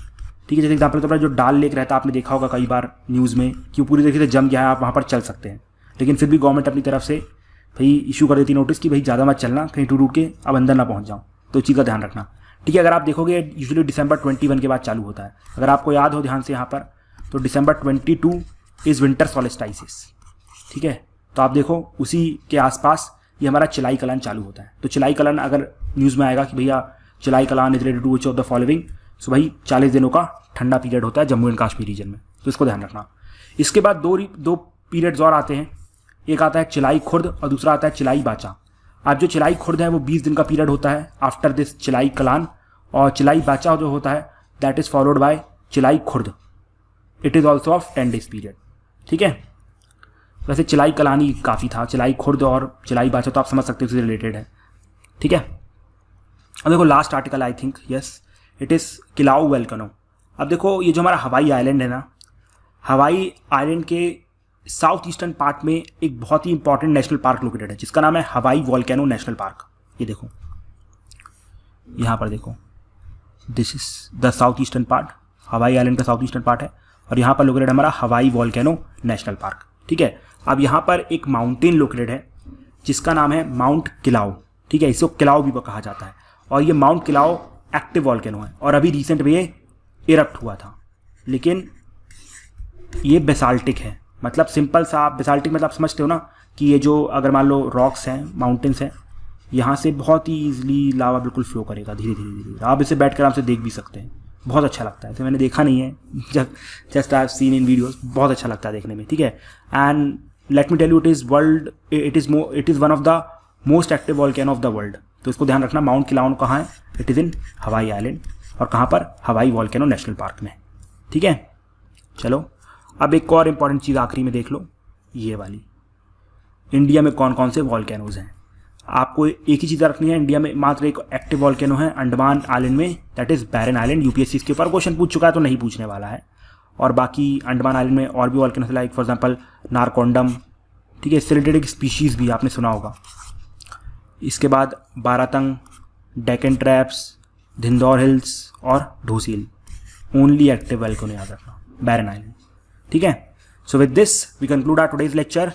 ठीक है। जैसे एग्जाम्पल तो जो डाल लेक रहता है, आपने देखा होगा कई बार न्यूज़ में कि पूरी तरीके से जम गया है, आप वहाँ पर चल सकते हैं। लेकिन फिर भी गवर्नमेंट अपनी तरफ से भाई इशू कर देती नोटिस कि भाई ज़्यादा मत चलना, कहीं टूट के अब अंदर ना पहुँच जाओ। तो इस चीज़ का ध्यान रखना, ठीक है। अगर आप देखोगे यूजुअली December 21 के बाद चालू होता है। अगर आपको याद हो ध्यान से यहाँ पर, तो December 22 इज़ विंटर सॉल्स्टिस, ठीक है। तो आप देखो उसी के आसपास ये हमारा चिलाई कलान चालू होता है। तो चिलाई कलान अगर न्यूज़ में आएगा कि भैया Chillai Kalan is related to which of the following, so भाई 40 दिनों का ठंडा पीरियड होता है जम्मू एंड कश्मीर रीजन में, तो इसको ध्यान रखना। इसके बाद दो पीरियड्स और आते हैं, एक आता है चिलाई खुर्द और दूसरा आता है चिलाई बाचा। अब जो चिलाई खुर्द है वो 20 दिन का पीरियड होता है आफ्टर दिस चिलाई कलान, और चिलाई बाचा जो होता है that is followed by Chillai Khurd, it is also of 10 days period, ठीक है। वैसे चिलाई कलानी काफ़ी था, चिलाई खुर्द और चिलाई बाचा तो आप समझ सकते हो उससे रिलेटेड है, ठीक है। अब देखो last article I think yes it is किलाऊ volcano. अब देखो ये जो हमारा हवाई आइलैंड है ना, हवाई आइलैंड के साउथ ईस्टर्न पार्ट में एक बहुत ही इंपॉर्टेंट नेशनल पार्क लोकेटेड है जिसका नाम है हवाई वोल्केनो नेशनल पार्क। ये देखो यहाँ पर देखो, this is the south eastern part, Hawaii island का साउथ ईस्टर्न पार्ट है। और यहाँ पर लोकेटेड हमारा हवाई वॉल्केनो नेशनल पार्क। ठीक है, अब यहाँ पर एक माउंटेन लोकेटेड है जिसका नाम है माउंट किलाउ। ठीक है, इसको किलाउ भी कहा जाता है, और ये माउंट किलाउ एक्टिव वॉल्केनो है और अभी रिसेंट में ये इरप्ट हुआ था। लेकिन ये बेसाल्टिक है, मतलब सिंपल सा बेसाल्टिक मतलब आप समझते हो ना कि ये जो अगर मान लो रॉक्स हैं, माउंटेन्स हैं, यहाँ से बहुत ही ईजिली लावा बिल्कुल फ्लो करेगा धीरे धीरे धीरे। आप इसे बैठ कर आराम से देख भी सकते हैं, बहुत अच्छा लगता है। तो मैंने देखा नहीं है, just I have seen in videos, बहुत अच्छा लगता है देखने में। ठीक है, and let me tell you it is one of the most active volcano of the world. तो इसको ध्यान रखना, माउंट किलाउ कहाँ है? It is in Hawaii island, और कहाँ पर? हवाई वॉल्केनो नेशनल पार्क में। ठीक है, चलो अब एक और इम्पॉर्टेंट चीज़ आखिरी में देख लो, ये वाली, इंडिया में कौन कौन से वॉल्केनोज हैं। आपको एक ही चीज़ रखनी है, इंडिया में मात्र एक एक्टिव वॉल्केनो है अंडमान आइलैंड में, that is Barren island. UPSC इसके ऊपर क्वेश्चन पूछ चुका है तो नहीं पूछने वाला है। और बाकी अंडमान आइलैंड में और भी volcanoes like for example Narcondam. ठीक है, इससे रिलेटेड एक स्पीशीज़ भी आपने सुना होगा। इसके बाद बारातंग, डेकन ट्रैप्स, धिंदौर हिल्स और ढोसील। ओनली एक्टिव वॉल्केनो याद रखना, बैरन आइलैंड। ठीक है, so with this we conclude our today's lecture.